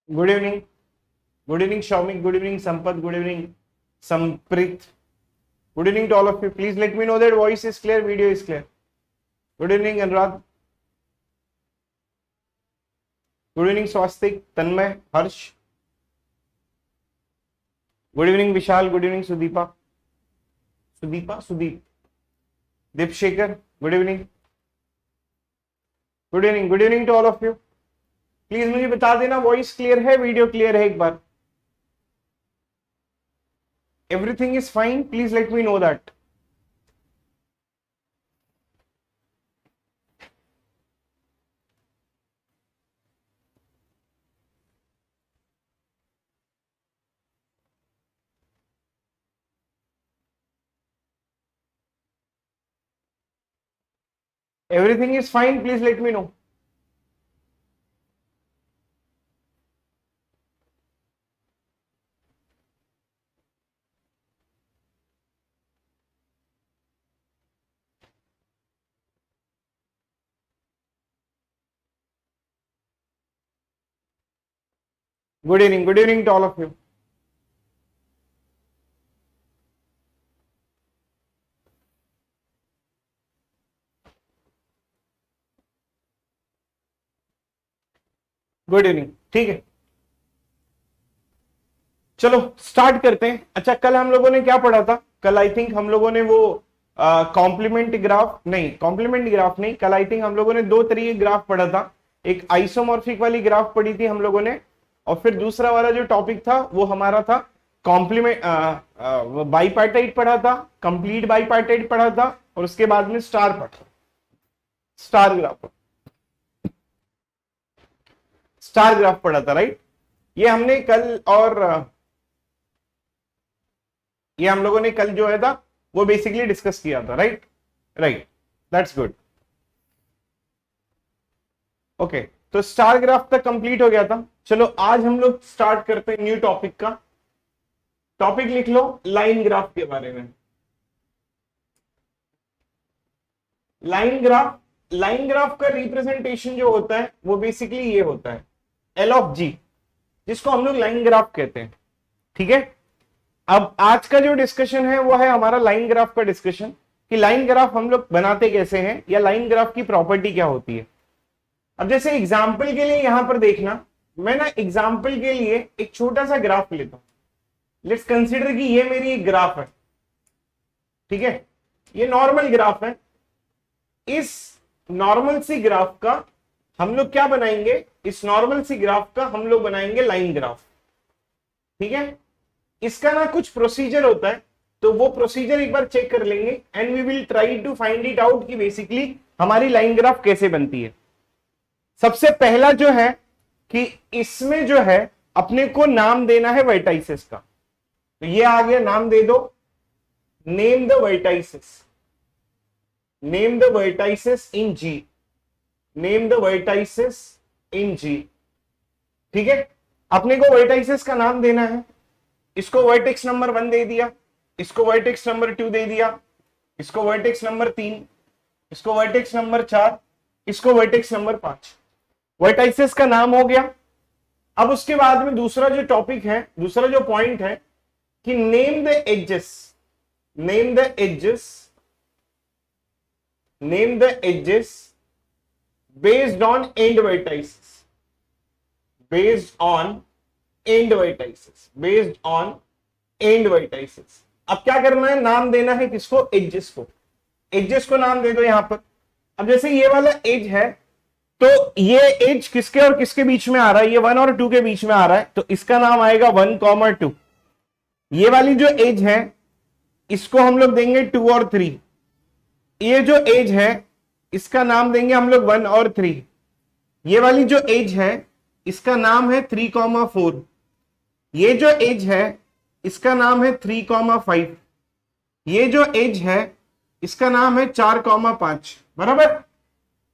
Good evening. Good evening, Shaumik. Good evening, Sampath. Good evening, Samprit. Good evening to all of you. Please let me know that voice is clear, video is clear. Good evening, Anurag. Good evening, Swastik, Tanmay, Harsh. Good evening, Vishal. Good evening, Sudeepa. Sudeep. Dipshekar. Good evening. Good evening. Good evening to all of you. Please मुझे बता देना voice clear है, video clear है। एक बार everything is fine, please let me know that. Everything is fine, please let me know. Good evening to all of you. Good evening. ठीक है, चलो स्टार्ट करते हैं। अच्छा, कल हम लोगों ने क्या पढ़ा था? कल आई थिंक हम लोगों ने वो कॉम्प्लीमेंट ग्राफ नहीं, कल आई थिंक हम लोगों ने दो तरीके ग्राफ पढ़ा था। एक आइसोमॉर्फिक वाली ग्राफ पढ़ी थी हम लोगों ने, और फिर दूसरा वाला जो टॉपिक था वो हमारा था कॉम्प्लीमेंट बाईपार्टाइट पढ़ा था, कंप्लीट बाईपार्टाइट पढ़ा था, और उसके बाद में स्टार ग्राफ पढ़ा था, राइट? ये हमने कल, और ये हम लोगों ने कल जो है था वो बेसिकली डिस्कस किया था, राइट? That's good. ओके, तो स्टार ग्राफ तक कंप्लीट हो गया था। चलो आज हम लोग स्टार्ट करते हैं न्यू टॉपिक का। टॉपिक लिख लो, लाइन ग्राफ के बारे में। लाइन ग्राफ का रिप्रेजेंटेशन जो होता है वो बेसिकली ये होता है एल ऑफ जी, जिसको हम लोग लाइन ग्राफ कहते हैं। ठीक है, अब आज का जो डिस्कशन है वो है हमारा लाइन ग्राफ का डिस्कशन, कि लाइन ग्राफ हम लोग बनाते कैसे हैं, या लाइन ग्राफ की प्रॉपर्टी क्या होती है। अब जैसे एग्जाम्पल के लिए यहां पर देखना, मैं ना एग्जाम्पल के लिए एक छोटा सा ग्राफ लेता हूं। लेट्स कंसीडर कि ये मेरी एक ग्राफ है, ठीक है, ये नॉर्मल ग्राफ है। इस नॉर्मल सी ग्राफ का हम लोग क्या बनाएंगे? इस नॉर्मल सी ग्राफ का हम लोग बनाएंगे लाइन ग्राफ। ठीक है, इसका ना कुछ प्रोसीजर होता है, तो वो प्रोसीजर एक बार चेक कर लेंगे, and we will try to find it out कि बेसिकली हमारी लाइन ग्राफ कैसे बनती है। सबसे पहला जो है कि इसमें जो है अपने को नाम देना है वर्टाइसेस का। तो ये आ गया, नाम दे दो, name the vertices in G, name the vertices in G. ठीक है, अपने को वर्टाइसेस का नाम देना है। इसको वर्टेक्स नंबर 1 दे दिया, इसको वर्टेक्स नंबर 2 दे दिया, इसको वर्टेक्स नंबर 3, इसको वर्टेक्स नंबर 4, इसको वर्टेक्स नंबर 5। वर्टाइसेस का नाम हो गया। अब उसके बाद में दूसरा जो टॉपिक है, दूसरा जो पॉइंट है कि name the edges based on and vertices. अब क्या करना है? नाम देना है किसको? एजेस को नाम दे दो यहां पर। अब जैसे ये वाला एज है, तो ये एज किसके और किसके बीच में आ रहा है? ये 1 और 2 के बीच में आ रहा है, तो इसका नाम आएगा 1, 2। ये वाली जो एज है इसको हम लोग देंगे 2 और 3। ये जो एज है इसका नाम देंगे हम लोग 1 और 3। ये वाली जो एज है इसका नाम है 3, 4। ये जो एज है इसका नाम है 3, 5। ये जो एज है इसका नाम है 4, 5। बराबर?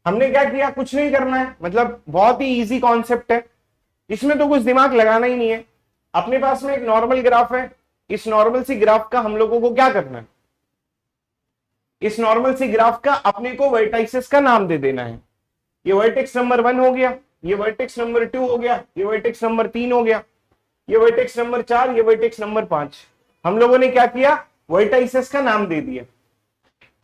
हमने क्या किया? कुछ नहीं करना है, मतलब बहुत ही इजी कॉन्सेप्ट है, इसमें तो कुछ दिमाग लगाना ही नहीं है। अपने पास में एक नॉर्मल ग्राफ है, इस नॉर्मल सी ग्राफ का हम लोगों को क्या करना है? इस नॉर्मल सी ग्राफ का अपने को वर्टाइसेस का नाम दे देना है। ये वर्टेक्स नंबर 1 हो गया, ये वर्टेक्स नंबर 2 हो गया, ये वर्टेक्स नंबर 3 हो गया, ये वर्टेक्स नंबर 4, ये वर्टेक्स नंबर 5। हम लोगों ने क्या किया, वर्टाइसेस का नाम दे दिया।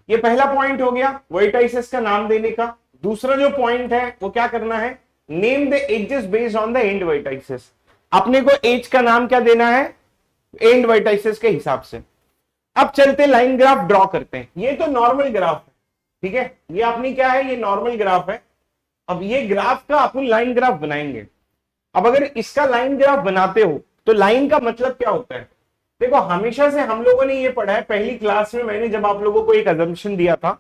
ये पहला पॉइंट हो गया वर्टाइसेस का नाम देने का। दूसरा जो पॉइंट है वो क्या करना है, name the edges based on the and vertices. अपने को एज का नाम क्या देना है, एंड वर्टाइसेस के हिसाब से। अब चलते लाइन ग्राफ ड्रॉ करते हैं। ये तो नॉर्मल ग्राफ है, ठीक है, ये अपनी क्या है, ये नॉर्मल ग्राफ है। अब ये ग्राफ का अपन लाइन ग्राफ बनाएंगे। अब अगर इसका लाइन ग्राफ बनाते हो तो लाइन का मतलब क्या होता है, देखो हमेशा से हम लोगों ने ये पढ़ा है, पहली क्लास में मैंने जब आप लोगों को एक अजम्पशन दिया था,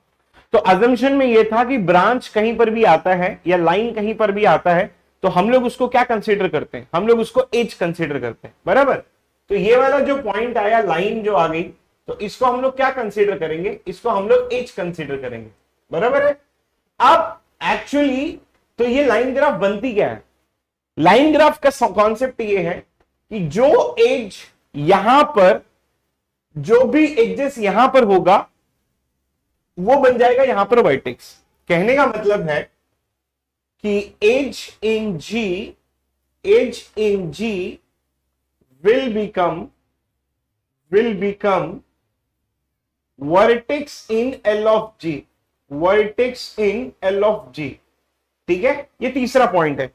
तो अजम्पशन में ये था कि ब्रांच कहीं पर भी आता है या लाइन कहीं पर भी आता है तो हम लोग उसको क्या कंसीडर करते हैं, हम लोग उसको एज कंसीडर करते हैं, बराबर। तो ये वाला जो पॉइंट आया, लाइन जो आ गई, तो इसको हम लोग क्या कंसीडर करेंगे, इसको हम लोग एज कंसीडर करेंगे, बराबर है। अब एक्चुअली तो ये लाइन ग्राफ बनती क्या है, लाइन ग्राफ का कॉन्सेप्ट ये है कि जो एज यहां पर, जो भी एजेस यहां पर होगा वो बन जाएगा यहां पर वर्टेक्स। कहने का मतलब है कि edge in G, edge in G will become vertex in L of G, vertex in L of G, ठीक है। ये तीसरा पॉइंट है।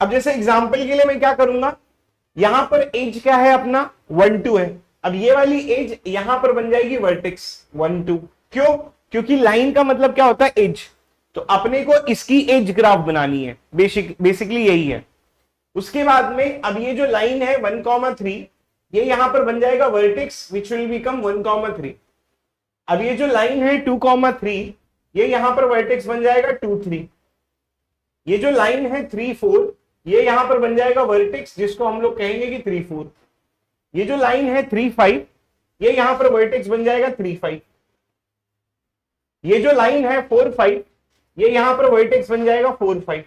अब जैसे एग्जांपल के लिए मैं क्या करूंगा, यहां पर एज क्या है अपना 1 2 है। अब ये वाली एज यहां पर बन जाएगी वर्टेक्स 1 2। क्यों, क्योंकि लाइन का मतलब क्या होता है, एज। तो अपने को इसकी एज ग्राफ बनानी है, बेसिकली यही है। उसके बाद में अब ये जो लाइन है 1,3, ये यहां पर बन जाएगा वर्टेक्स विच विल बिकम 1,3। अब ये जो लाइन है 2,3, ये यहां पर वर्टेक्स बन जाएगा 2 3। ये जो लाइन है 3 4, ये यहां पर बन जाएगा वर्टेक्स जिसको हम लोग कहेंगे कि 3 4। ये जो लाइन है 3 5, ये यहां पर वर्टेक्स बन जाएगा 3 5। ये जो लाइन है 4 5, ये यहां पर वर्टेक्स बन जाएगा 4 5।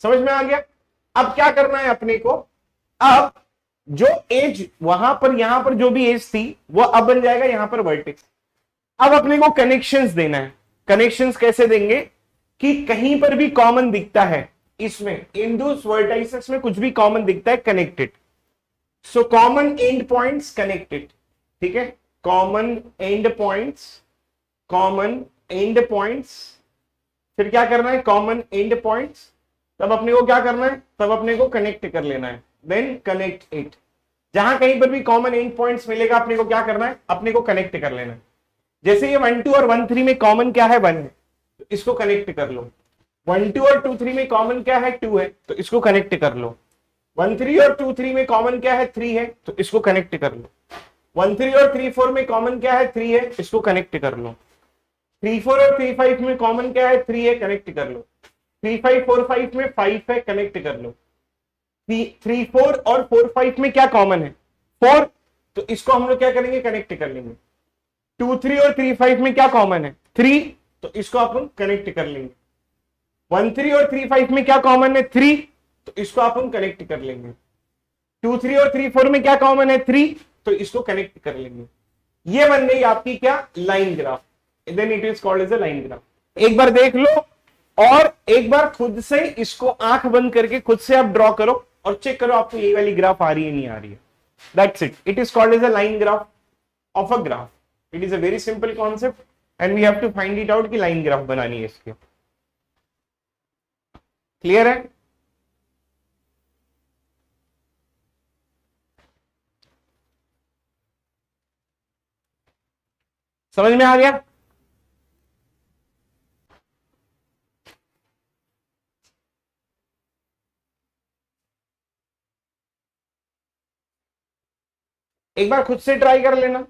समझ में आ गया। अब क्या करना है अपने को, अब जो एज वहां पर, यहां पर जो भी एज थी वो अब बन जाएगा यहां पर वर्टेक्स। अब अपने को कनेक्शंस देना है। कनेक्शंस कैसे देंगे कि कहीं पर भी कॉमन दिखता है, इसमें इंडूस वर्टाइसेस में कुछ भी कॉमन दिखता है, connected. So common and points connected, ठीक है, common and points, common and points. फिर क्या करना है, कॉमन एंड पॉइंट्स, तब अपने को क्या करना है, तब अपने को कनेक्ट कर लेना है, देन कनेक्ट इट। जहां कहीं पर भी कॉमन एंड पॉइंट्स मिलेगा अपने को क्या करना है, अपने को कनेक्ट कर लेना है। जैसे ये 1 2 और 1 3 में कॉमन क्या है, 1 है, तो इसको कनेक्ट कर लो। 1 2 और 2 3 में कॉमन क्या है, 2 है, तो इसको कनेक्ट कर लो। 1 3 और 2 3 में कॉमन क्या है, 3 है, तो इसको कनेक्ट कर लो। 1 3 और 3 4 में कॉमन क्या है, 3 है, इसको कनेक्ट कर लो। 3 4 और 3 5 में कॉमन क्या है, 3 है, कनेक्ट कर लो। 3 5 4 5 में 5 है, कनेक्ट कर लो। 3 4 और 4 5 में क्या कॉमन है, 4, तो इसको हम लोग क्या करेंगे, कनेक्ट कर लेंगे। 2 3 और 3 5 में क्या कॉमन है, 3, तो इसको अपन कनेक्ट कर लेंगे। 1 3 और 3 5 में क्या कॉमन है, 3, तो इसको अपन कनेक्ट कर लेंगे। 2 3 और 3 4 में क्या कॉमन है, 3, तो इसको कनेक्ट कर लेंगे। ये बन गई आपकी क्या, line graph. Then it is called as a line graph. एक बार देख लो और एक बार खुद से इसको आंख बंद करके खुद से आप ड्रॉ करो और चेक करो आपको ये वाली ग्राफ आ रही है नहीं आ रही है। That's it, it is called as a line graph of a graph. It is a very simple concept and we have to find it out कि लाइन ग्राफ बनानी है इसके। क्लियर है। समझ में आ गया। एक बार खुद से ट्राई कर लेना।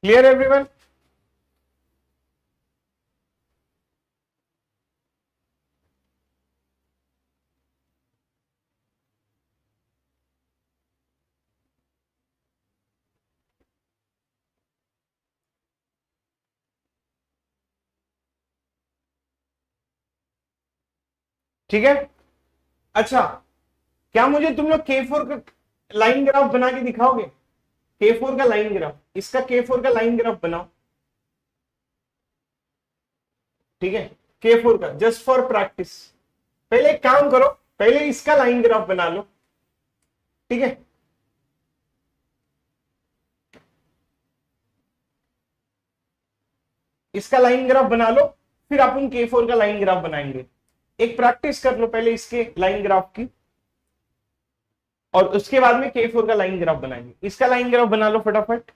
Clear everyone. ठीक है। अच्छा, क्या मुझे तुम लोग K4 का लाइन ग्राफ बना के दिखाओगे? K4 का लाइन ग्राफ, इसका K4 का लाइन ग्राफ बनाओ। ठीक है, K4 का जस्ट फॉर प्रैक्टिस। पहले एक काम करो, पहले इसका लाइन ग्राफ बना लो। ठीक है, इसका लाइन ग्राफ बना लो, फिर अपन K4 का लाइन ग्राफ बनाएंगे। एक प्रैक्टिस कर लो पहले इसके लाइन ग्राफ की, और उसके बाद में K4 का लाइन ग्राफ बनाएंगे। इसका लाइन ग्राफ बना लो फटाफट।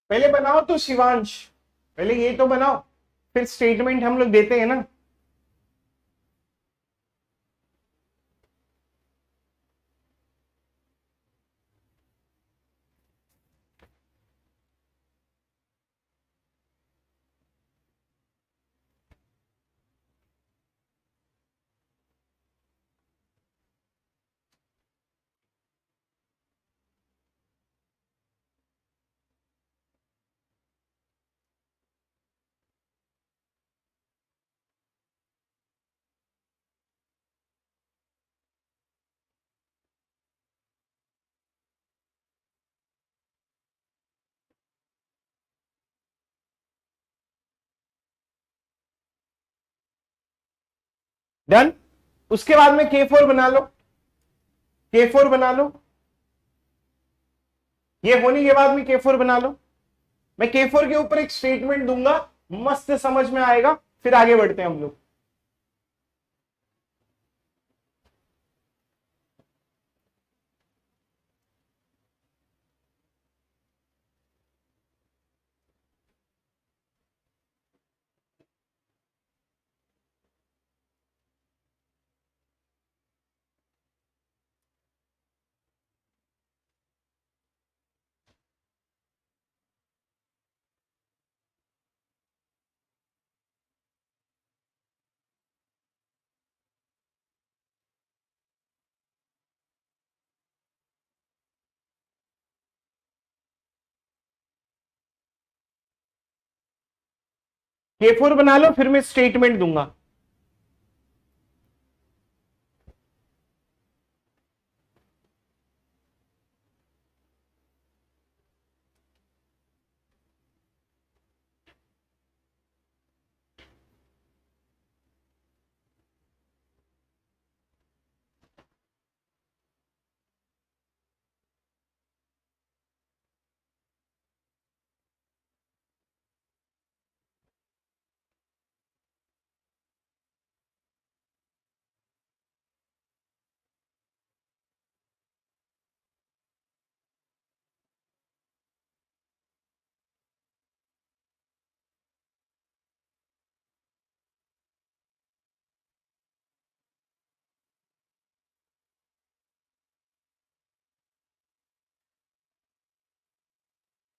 पहले बनाओ तो शिवांश, पहले ये तो बनाओ, फिर स्टेटमेंट हम लोग देते हैं ना। डन। उसके बाद में K4 बना लो, K4 बना लो। ये होने के बाद में K4 बना लो। मैं K4 के ऊपर एक स्टेटमेंट दूंगा, मस्त समझ में आएगा, फिर आगे बढ़ते हैं हम लोग। K4 बना लो, फिर मैं स्टेटमेंट दूंगा।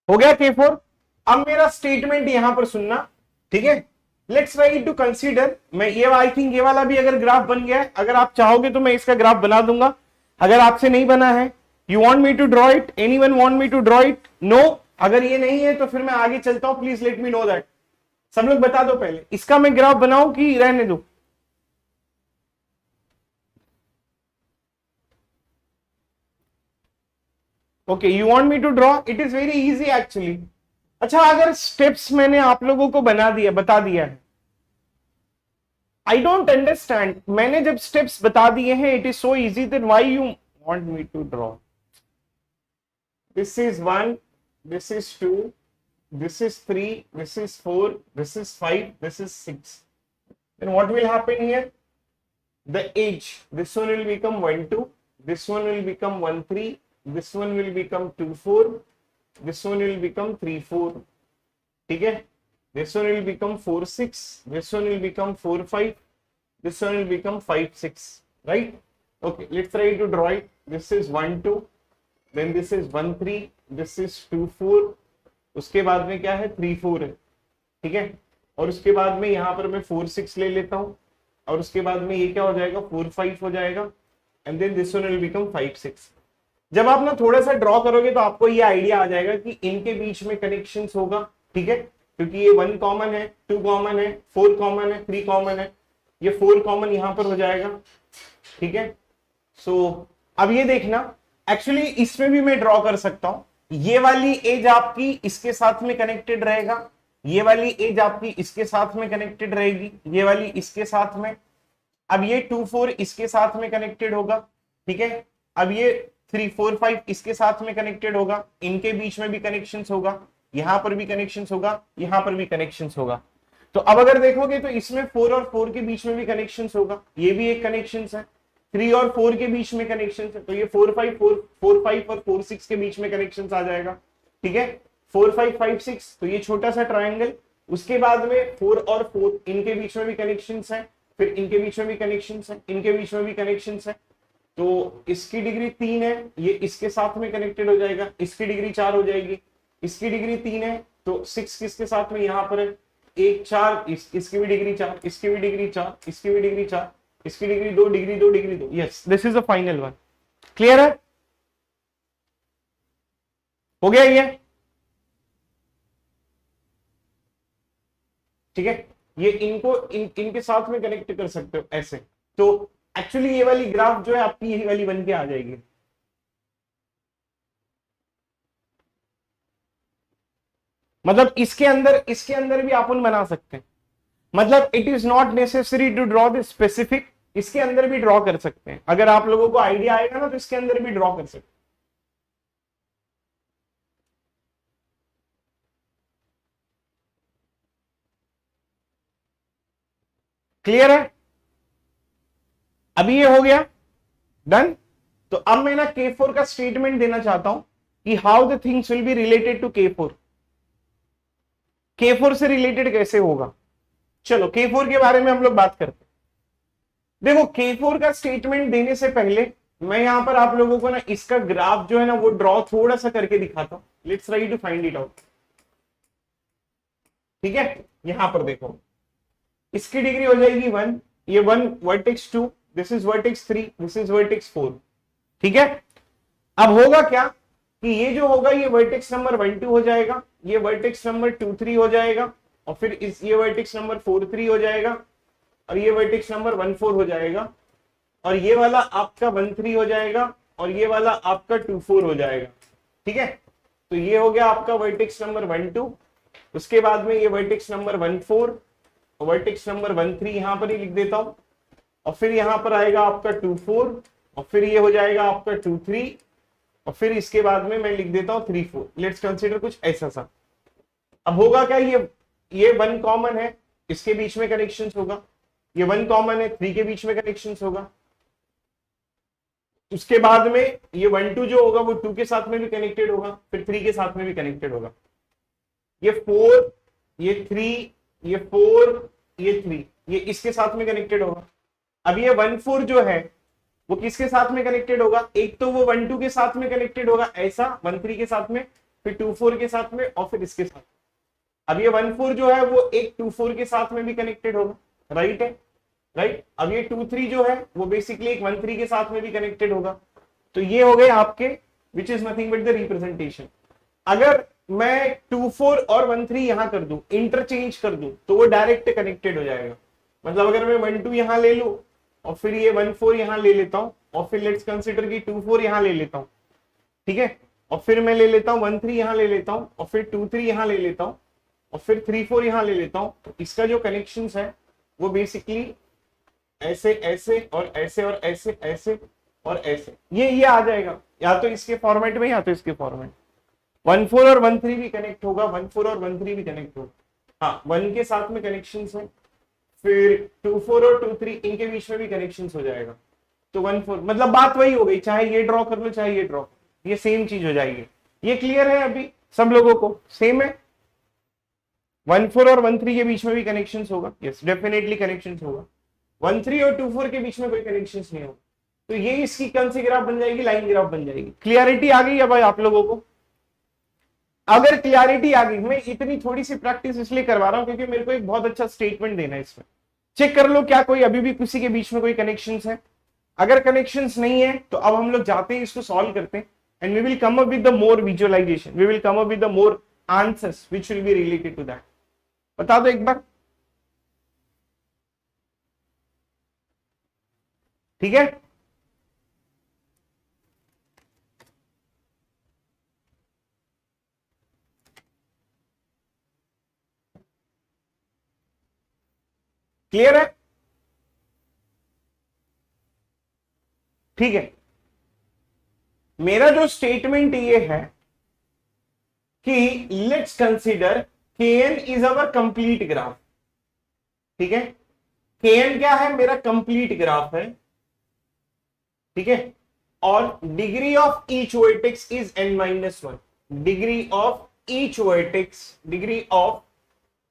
हो गया K4। अब मेरा स्टेटमेंट यहां पर सुनना, ठीक है। लेट्स ट्राई टू कंसीडर, मैं ये आई थिंक ये वाला भी अगर ग्राफ बन गया है, अगर आप चाहोगे तो मैं इसका ग्राफ बना दूंगा। अगर आपसे नहीं बना है, you want me to draw it, anyone want me to draw it? No. अगर ये नहीं है तो फिर मैं आगे चलता हूं, please let me know that. सब लोग बता दो पहले, इसका मैं ग्राफ बनाऊं कि रहने दो? Okay, you want me to draw it, is very easy actually. अच्छा, अगर स्टेप्स मैंने आप लोगों को बना दिया, बता दिया है, आई डोंट अंडरस्टैंड। मैंने जब स्टेप्स बता दिए हैं, it is so easy, then why you want me to draw? This is 1, this is 2, this is 3, this is 4, this is 5, this is 6. Then what will happen here? the age, this one will become 1 2, this one will become 1 3, this one will become 2 4, this one will become 3 4, ठीक है, this one will become 4 6, this one will become 4 5, this one will become 5 6, right? Okay, let's try to draw it. This is 1 2, then this is 1 3, this is 2 4, उसके बाद में क्या है 3 4 है, ठीक है, और उसके बाद में यहाँ पर मैं 4 6 ले लेता हूँ, और उसके बाद में ये क्या हो जाएगा 4 5 हो जाएगा, and then this one will become 5 6। जब आप ना थोड़ा सा ड्रॉ करोगे तो आपको ये आइडिया आ जाएगा कि इनके बीच में कनेक्शंस होगा, ठीक है, क्योंकि ये 1 कॉमन है, 2 कॉमन है, 4 कॉमन है, 3 कॉमन है, ये 4 कॉमन यहां पर हो जाएगा, ठीक है। सो अब ये देखना, एक्चुअली इसमें भी मैं ड्रॉ कर सकता हूं, ये वाली एज आपकी इसके साथ में कनेक्टेड रहेगा, ये वाली एज आपकी इसके साथ में कनेक्टेड रहेगी, ये वाली इसके साथ में, अब ये 2 4 इसके साथ में कनेक्टेड होगा, ठीक है, अब ये 3 4 5 इसके साथ में कनेक्टेड होगा, इनके बीच में भी कनेक्शंस होगा, यहां पर भी कनेक्शंस होगा, यहां पर भी कनेक्शंस होगा। तो अब अगर देखोगे तो इसमें 4 और 4 के बीच में भी कनेक्शंस होगा, ये भी एक कनेक्शंस है, 3 और 4 के बीच में कनेक्शंस है, तो ये 4 5 और 4 6 के बीच में कनेक्शंस आ जाएगा, ठीक है, 4 5 5 6, तो ये छोटा सा ट्रायंगल, उसके बाद में 4 और 4 इनके बीच में भी कनेक्शंस है, फिर इनके बीच में भी कनेक्शंस है, इनके बीच में भी कनेक्शंस है, तो इसकी डिग्री 3 है, ये इसके साथ में कनेक्टेड हो जाएगा, इसकी डिग्री 4 हो जाएगी, इसकी डिग्री 3 है, तो 6 किसके साथ में यहां पर है 1 4, इसकी भी डिग्री 4, इसकी भी डिग्री 4, इसकी भी डिग्री 4, इसकी degree 2 degree 2 degree 2, yes this is the final one. Clear है, हो गया ये, ठीक है, ये इनको इनके साथ में कनेक्ट कर सकते हो ऐसे, तो एक्चुअली ये वाली ग्राफ जो है आपकी यही वाली बन के आ जाएगी। मतलब इसके अंदर भी अपन बना सकते हैं, मतलब it is not necessary to draw the specific, इसके अंदर भी ड्रॉ कर सकते हैं, अगर आप लोगों को आइडिया आएगा ना तो इसके अंदर भी ड्रॉ कर सकते हैं। क्लियर है, अभी ये हो गया डन। तो अब मैं ना K4 का स्टेटमेंट देना चाहता हूं कि how the things will be related to K4, K4 से रिलेटेड कैसे होगा। चलो K4 के बारे में हम लोग बात करते हैं। देखो K4 का स्टेटमेंट देने से पहले मैं यहां पर आप लोगों को ना इसका ग्राफ जो है ना वो ड्रॉ थोड़ा सा करके दिखाता हूं, let's try to find it out, ठीक है। यहां पर देखो इसकी डिग्री हो जाएगी 1, ये 1 vertex 2, this is vertex 3, this is vertex 4, ठीक है। अब होगा क्या कि ये जो होगा ये वर्टेक्स नंबर 1 2 हो जाएगा, ये वर्टेक्स नंबर 2 3 हो जाएगा, और फिर ये वर्टेक्स नंबर 4 3 हो जाएगा, और ये वर्टेक्स नंबर 1 4 हो जाएगा, और ये वाला आपका 1 3 हो जाएगा, और ये वाला आपका 2 4 हो जाएगा, ठीक है। तो ये हो गया आपका वर्टेक्स नंबर 1 2, उसके बाद में ये वर्टेक्स नंबर 1 4, वर्टेक्स नंबर 1 3 यहां पर ही लिख देता हूं, और फिर यहां पर आएगा आपका 2 4, और फिर ये हो जाएगा आपका 2 3, और फिर इसके बाद में मैं लिख देता हूं 3 4। लेट्स कंसीडर कुछ ऐसा सा। अब होगा क्या, ये 1 कॉमन है, इसके बीच में कनेक्शंस होगा, ये 1 कॉमन है, 3 के बीच में कनेक्शंस होगा, उसके बाद में ये 1 2 जो होगा वो 2 के साथ में भी कनेक्टेड होगा, फिर 3 के साथ में भी कनेक्टेड होगा, ये 4, ये 3, ये 4, ये 3, ये इसके साथ में कनेक्टेड होगा। अब ये 1 4 जो है वो किसके साथ में कनेक्टेड होगा, एक तो वो 1 2 के साथ में कनेक्टेड होगा ऐसा, 1 3 के साथ में, फिर 2 4 के साथ में, और फिर इसके साथ। अब ये 1 4 जो है वो एक 2 4 के साथ में भी कनेक्टेड होगा, राइट है, राइट। अब ये 2 3 जो है वो बेसिकली एक 1 3 के साथ में भी कनेक्टेड होगा। तो ये हो गए आपके which is nothing but the representation. अगर मैं 2 4 और 1 3 यहां कर दूं, इंटरचेंज कर दूं, तो वो डायरेक्ट कनेक्टेड हो जाएगा। मतलब अगर मैं 1 2 यहां ले लूं और फिर ये 1 4 यहां ले लेता हूं, और फिर लेट्स कंसीडर कि 2 4 यहां ले लेता हूं, ठीक है, और फिर मैं ले लेता हूं 1 3 यहां ले लेता हूं, और फिर 2 3 यहां ले लेता हूं, और फिर 3 4 यहां ले लेता हूं, तो इसका जो कनेक्शन है वो बेसिकली ऐसे ऐसे और ऐसे और ऐसे ऐसे और ऐसे ये आ जाएगा, या तो इसके फॉर्मेट में या तो इसके फॉर्मेट। 1 4 और 1 3 भी कनेक्ट होगा, 1 4 और 1 3 भी कनेक्ट होगा। हाँ 1 के साथ में कनेक्शन है, फिर 2 4 और 2 3 इनके बीच में भी कनेक्शन हो जाएगा। तो 1 4 मतलब बात वही हो गई, चाहे ये ड्रॉ कर लो चाहे ये ड्रॉ, ये सेम चीज हो जाएगी। ये क्लियर है अभी सब लोगों को? सेम है। 1 4 और 1 3 के बीच में भी कनेक्शन होगा, यस डेफिनेटली कनेक्शन होगा। 1 3 और 2 4 के बीच में कोई कनेक्शन नहीं होगा, तो ये इसकी कौन सी ग्राफ बन जाएगी? लाइन ग्राफ बन जाएगी। क्लियरिटी आ गई है भाई आप लोगों को? अगर क्लियरिटी आ गई, मैं इतनी थोड़ी सी प्रैक्टिस इसलिए करवा रहा हूं क्योंकि मेरे को एक बहुत अच्छा स्टेटमेंट देना है इसमें। चेक कर लो क्या कोई अभी भी किसी के बीच में कोई कनेक्शंस है। अगर कनेक्शंस नहीं है तो अब हम लोग जाते हैं इसको सॉल्व करते हैं, and we will come up with the more visualization, we will come up with the more answers which will be related to that. बता दो एक बार, ठीक है? क्लियर है? ठीक है, मेरा जो स्टेटमेंट ये है कि let's consider Kn is our complete graph. ठीक है, Kn क्या है? मेरा कंप्लीट ग्राफ है। ठीक है, और degree of each vertex is n-1। Degree of each vertex, degree of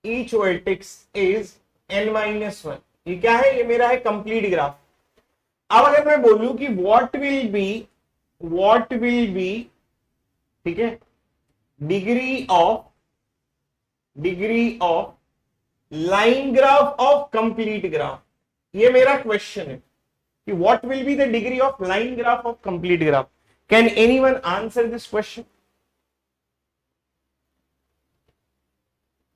each vertex is n-1। ये क्या है? ये मेरा है कंप्लीट ग्राफ। अब अगर मैं बोलूं कि व्हाट विल बी, ठीक है, degree of line graph of complete graph, ये मेरा क्वेश्चन है कि what will be the degree of line graph of complete graph. Can anyone answer this question?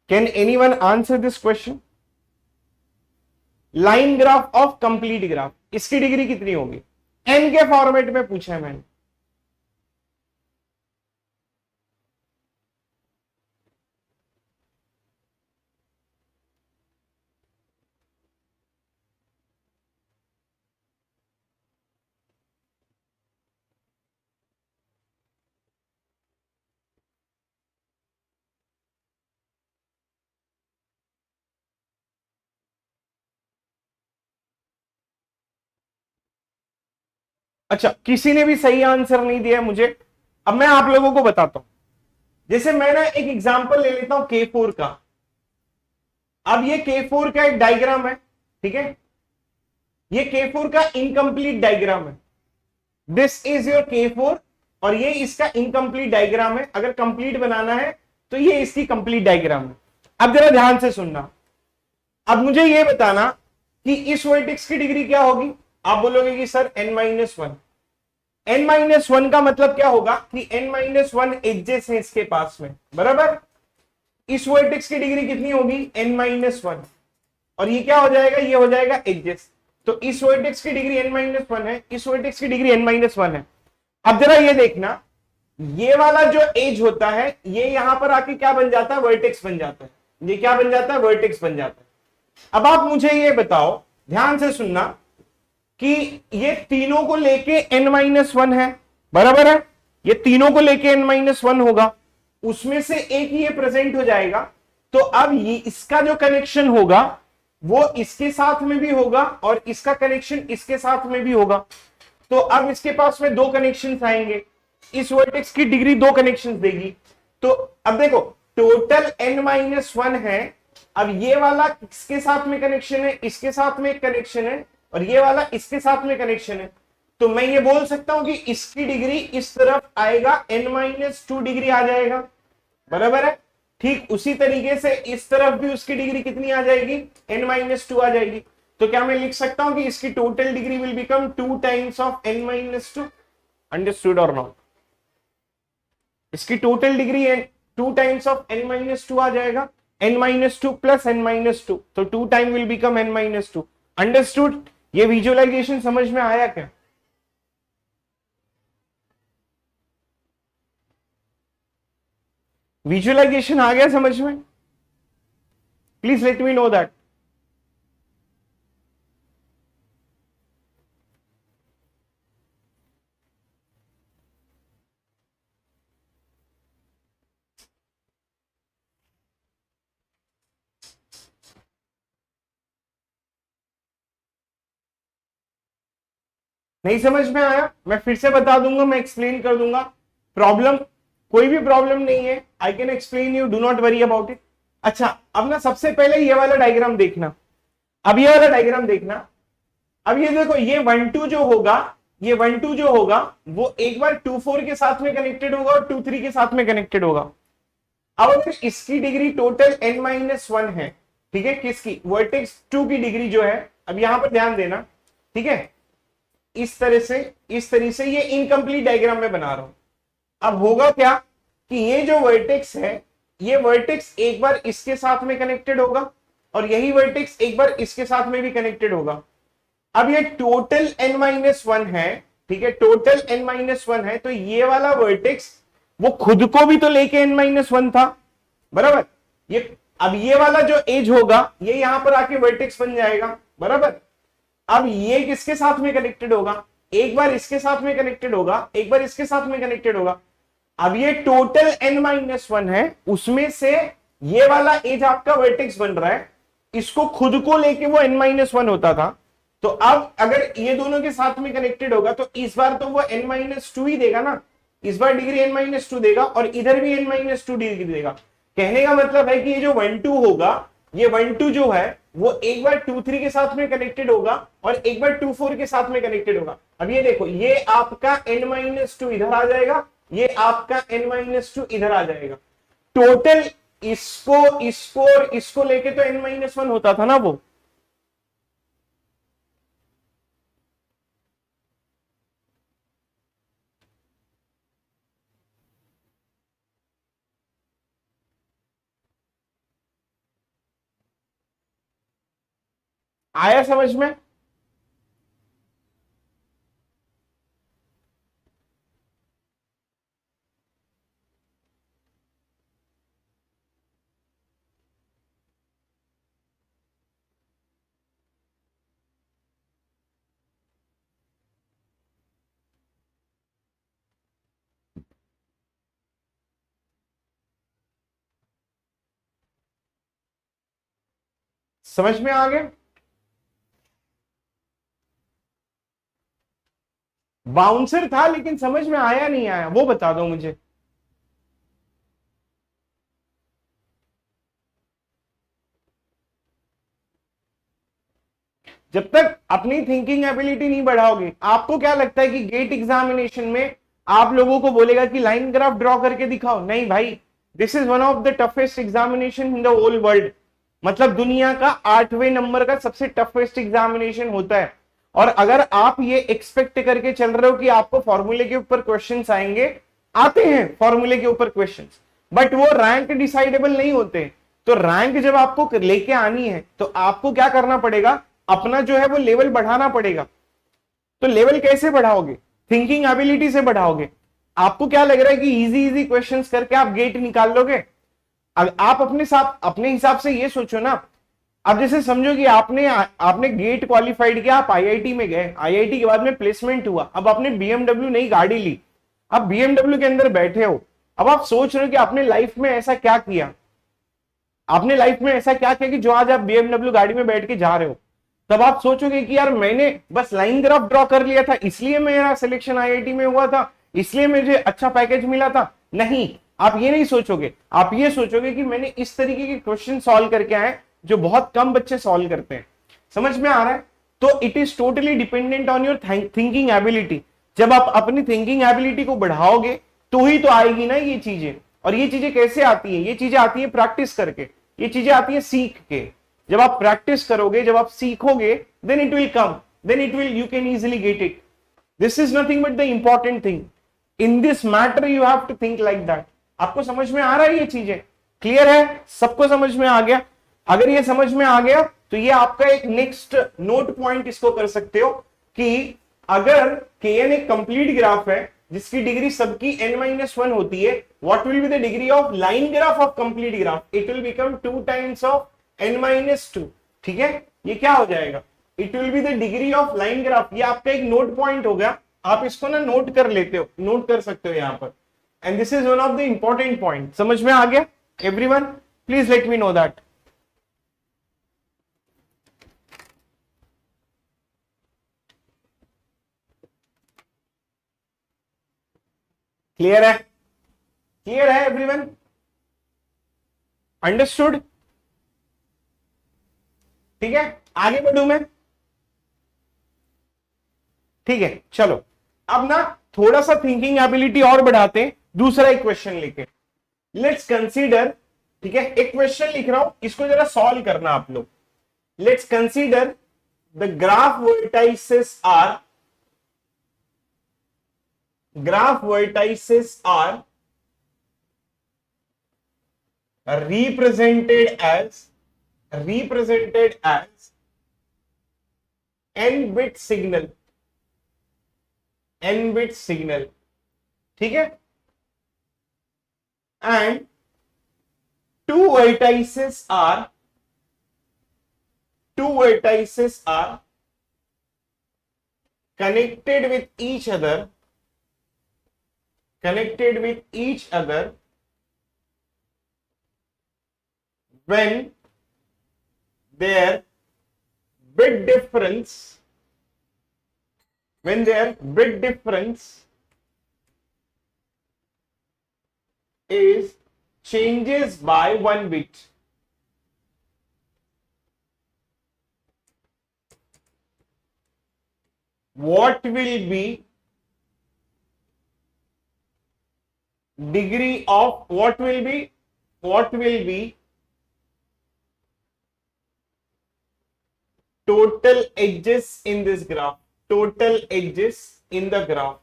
Can anyone answer this question? Line graph of complete graph, इसकी degree कितनी होगी? N के format में पूछा है मैंने। अच्छा, किसी ने भी सही आंसर नहीं दिया मुझे। अब मैं आप लोगों को बताता हूं, जैसे मैं ना एक एग्जांपल ले लेता हूं K4 का। अब ये K4 का एक डायग्राम है, ठीक है, ये K4 का इनकम्प्लीट डायग्राम है। दिस इज योर K4 और ये इसका इनकम्प्लीट डायग्राम है। अगर कंप्लीट बनाना है तो ये इसकी कंप्लीट डायग्राम है। अब जरा ध्यान से सुनना, अब मुझे ये बताना कि इस वर्टेक्स की डिग्री क्या होगी। आप बोलोगे कि सर n-1। n-1 का मतलब क्या होगा कि n-1 एजेस है इसके पास में, बराबर। इस वर्टेक्स की डिग्री कितनी होगी? n-1, और ये क्या हो जाएगा? ये हो जाएगा एजेस। तो इस वर्टेक्स की डिग्री n-1 है, इस वर्टेक्स की डिग्री n-1 है। अब जरा ये देखना, ये वाला जो एज होता है ये यहां पर आके क्या बन जाता है? वर्टेक्स बन जाता है। ये क्या बन जाता है? वर्टेक्स बन जाता है। अब आप मुझे ये बताओ, ध्यान से सुनना, कि ये तीनों को लेके n-1 है, बराबर है। ये तीनों को लेके n-1 होगा, उसमें से एक ये प्रेजेंट हो जाएगा। तो अब ये इसका जो कनेक्शन होगा वो इसके साथ में भी होगा और इसका कनेक्शन इसके साथ में भी होगा। तो अब इसके पास में दो कनेक्शंस आएंगे, इस वर्टेक्स की डिग्री दो कनेक्शंस देगी। तो अब देखो टोटल n-1 है। अब ये वाला इसके साथ में कनेक्शन है, इसके साथ में एक कनेक्शन है, और ये वाला इसके साथ में कनेक्शन है। तो मैं ये बोल सकता हूं कि इसकी डिग्री इस तरफ आएगा, n-2 डिग्री आ जाएगा, बराबर है। ठीक उसी तरीके से इस तरफ भी उसकी डिग्री कितनी आ जाएगी? n-2 आ जाएगी। तो क्या मैं लिख सकता हूं कि इसकी total degree will become 2 times of n-2? Understood और नॉट? इसकी total degree 2 times of n-2 आ जाएगा, n-2 प्लस n-2, तो 2 time will become n-2। Understood? ये विजुअलाइजेशन समझ में आया क्या? विजुअलाइजेशन आ गया समझ में? Please let me know that. नहीं समझ में आया? मैं फिर से बता दूंगा, मैं एक्सप्लेन कर दूंगा। प्रॉब्लम, कोई भी प्रॉब्लम नहीं है, I can explain you, do not worry about it. अच्छा, अब ना सबसे पहले ये वाला डायग्राम देखना। अब ये वाला डायग्राम देखना। अब ये देखो, ये 1 2 जो होगा, ये 1 2 जो होगा वो एक बार 2 4 के साथ में कनेक्टेड होगा और 2 3 के साथ में कनेक्टेड होगा। अब अगर इसकी डिग्री टोटल n-1 है, ठीक है, किसकी, वर्टेक्स 2 की डिग्री जो है, अब यहां पर ध्यान देना, ठीक है, इस तरह से ये इनकम्प्लीट डायग्राम में बना रहा हूं। अब होगा क्या कि ये जो वर्टेक्स है, ये वर्टेक्स एक बार इसके साथ में कनेक्टेड होगा और यही वर्टेक्स एक बार इसके साथ में भी कनेक्टेड होगा। अब ये टोटल n-1 है, ठीक है, टोटल n-1 है, तो ये वाला वर्टेक्स वो खुद को भी तो लेके n-1 था, बराबर। ये अब ये वाला जो एज होगा ये यहां पर आके वर्टेक्स बन जाएगा, बराबर। अब ये किसके साथ में कनेक्टेड होगा, एक बार इसके साथ में कनेक्टेड होगा, एक बार इसके साथ में कनेक्टेड होगा। अब ये टोटल n-1 है, उसमें से ये वाला एज आपका वर्टेक्स बन रहा है, इसको खुद को लेके वो n-1 होता था। तो अब अगर ये दोनों के साथ में कनेक्टेड होगा तो इस बार तो वो n-2 ही देगा ना, इस बार डिग्री n-2 देगा और इधर भी n-2 डिग्री देगा। कहने का मतलब है कि ये जो 1 2 होगा, ये 1 2 जो है वो एक बार 2 3 के साथ में कनेक्टेड होगा और एक बार 2 4 के साथ में कनेक्टेड होगा। अब ये देखो, ये आपका n-2 इधर आ जाएगा, ये आपका n-2 इधर आ जाएगा। टोटल इसको और इसको लेके तो n-1 होता था ना वो। आया समझ में? समझ में आ गया? बाउंसर था लेकिन समझ में आया नहीं आया वो बता दो मुझे। जब तक अपनी थिंकिंग एबिलिटी नहीं बढ़ाओगे, आपको क्या लगता है कि गेट एग्जामिनेशन में आप लोगों को बोलेगा कि लाइन ग्राफ ड्रॉ करके दिखाओ? नहीं भाई, this is one of the toughest examination in the whole world. मतलब दुनिया का 8वें नंबर का सबसे टफेस्ट एग्जामिनेशन होता है। और अगर आप ये एक्सपेक्ट करके चल रहे हो कि आपको फॉर्मूले के ऊपर क्वेश्चंस आएंगे, आते हैं फॉर्मूले के ऊपर क्वेश्चंस, बट वो रैंक डिसाइडेबल नहीं होते। तो रैंक जब आपको लेके आनी है तो आपको क्या करना पड़ेगा, अपना जो है वो लेवल बढ़ाना पड़ेगा। तो लेवल कैसे बढ़ाओगे? थिंकिंग एबिलिटी से बढ़ाओगे। आपको क्या लग रहा है कि इजी इजी क्वेश्चंस करके आप गेट निकाल लोगे? आप अपने हिसाब से ये सोचो ना। अब जैसे समझो कि आपने गेट क्वालिफाइड किया, आप आईआईटी में गए, आईआईटी के बाद में प्लेसमेंट हुआ, अब आपने बीएमडब्ल्यू नई गाड़ी ली, अब बीएमडब्ल्यू के अंदर बैठे हो, अब आप सोच रहे हो कि आपने लाइफ में ऐसा क्या किया, आपने लाइफ में ऐसा क्या किया कि जो आज आप बीएमडब्ल्यू गाड़ी में बैठ के जा रहे हो। तब आप सोचोगे कि यार मैंने बस लाइन ग्राफ ड्रॉ कर लिया था, इसलिए मेरा सिलेक्शन आईआईटी में हुआ था, इसलिए मुझे अच्छा पैकेज मिला था। नहीं, आप ये नहीं सोचोगे। आप ये सोचोगे कि मैंने इस तरीके के क्वेश्चन सॉल्व करके आए जो बहुत कम बच्चे सॉल्व करते हैं। समझ में आ रहा है? तो it is totally dependent on your thinking ability. जब आप अपनी थिंकिंग एबिलिटी को बढ़ाओगे तो ही तो आएगी ना ये चीजें। और ये चीजें कैसे आती है? ये चीजें आती है प्रैक्टिस करके, ये चीजें आती है सीख के। जब आप प्रैक्टिस करोगे, जब आप सीखोगे, then it will come, then it will, you can easily get it. This is nothing but the important thing in this matter, you have to think like that. आपको समझ में आ रहा है? ये चीजें क्लियर है? सबको समझ में आ गया? अगर ये समझ में आ गया तो ये आपका एक नेक्स्ट नोट पॉइंट इसको कर सकते हो कि अगर kn एक कंप्लीट ग्राफ है जिसकी डिग्री सबकी n-1 होती है, what will be the degree of line graph of complete graph? It will become 2 times of n-2। ठीक है, ये क्या हो जाएगा? It will be the degree of line graph. ये आपका एक नोट पॉइंट हो गया, आप इसको ना नोट कर लेते हो, नोट कर सकते हो यहां पर। And this is one of the important point. समझ में आ गया everyone? Please let me know that. Clear है? क्लियर है एवरीवन? अंडरस्टूड? ठीक है, आगे बढ़ू मैं? ठीक है, चलो अब ना थोड़ा सा थिंकिंग एबिलिटी और बढ़ाते हैं, दूसरा एक क्वेश्चन लेके। लेट्स कंसीडर, ठीक है, एक क्वेश्चन लिख रहा हूं, इसको जरा सॉल्व करना आप लोग। Let's consider the graph vertices are represented as n bit signal, ठीक है, and two vertices are connected with each other when their bit difference is changes by 1 bit. What will be degree of what will be total edges in this graph, total edges in the graph?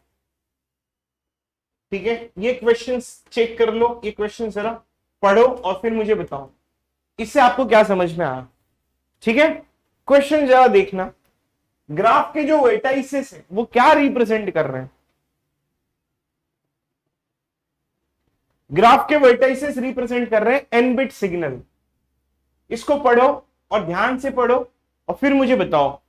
ठीक है, ये question check कर लो, ये question जरा पढ़ो और फिर मुझे बताओ इससे आपको क्या समझ में आया। ठीक है, क्वेश्चन जरा देखना, ग्राफ के जो वर्टाइसेस है वो क्या रिप्रेजेंट कर रहे हैं? ग्राफ के वर्टाइसेस रिप्रेजेंट कर रहे हैं एन बिट सिग्नल। इसको पढ़ो और ध्यान से पढ़ो और फिर मुझे बताओ।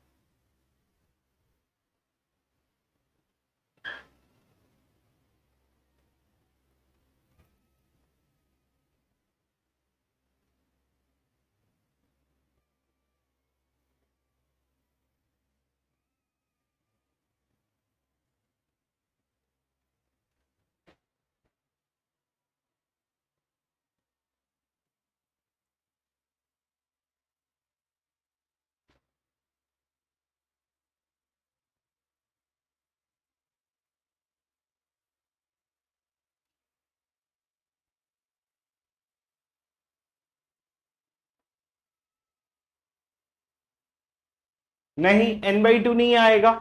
नहीं, n/2 नहीं आएगा,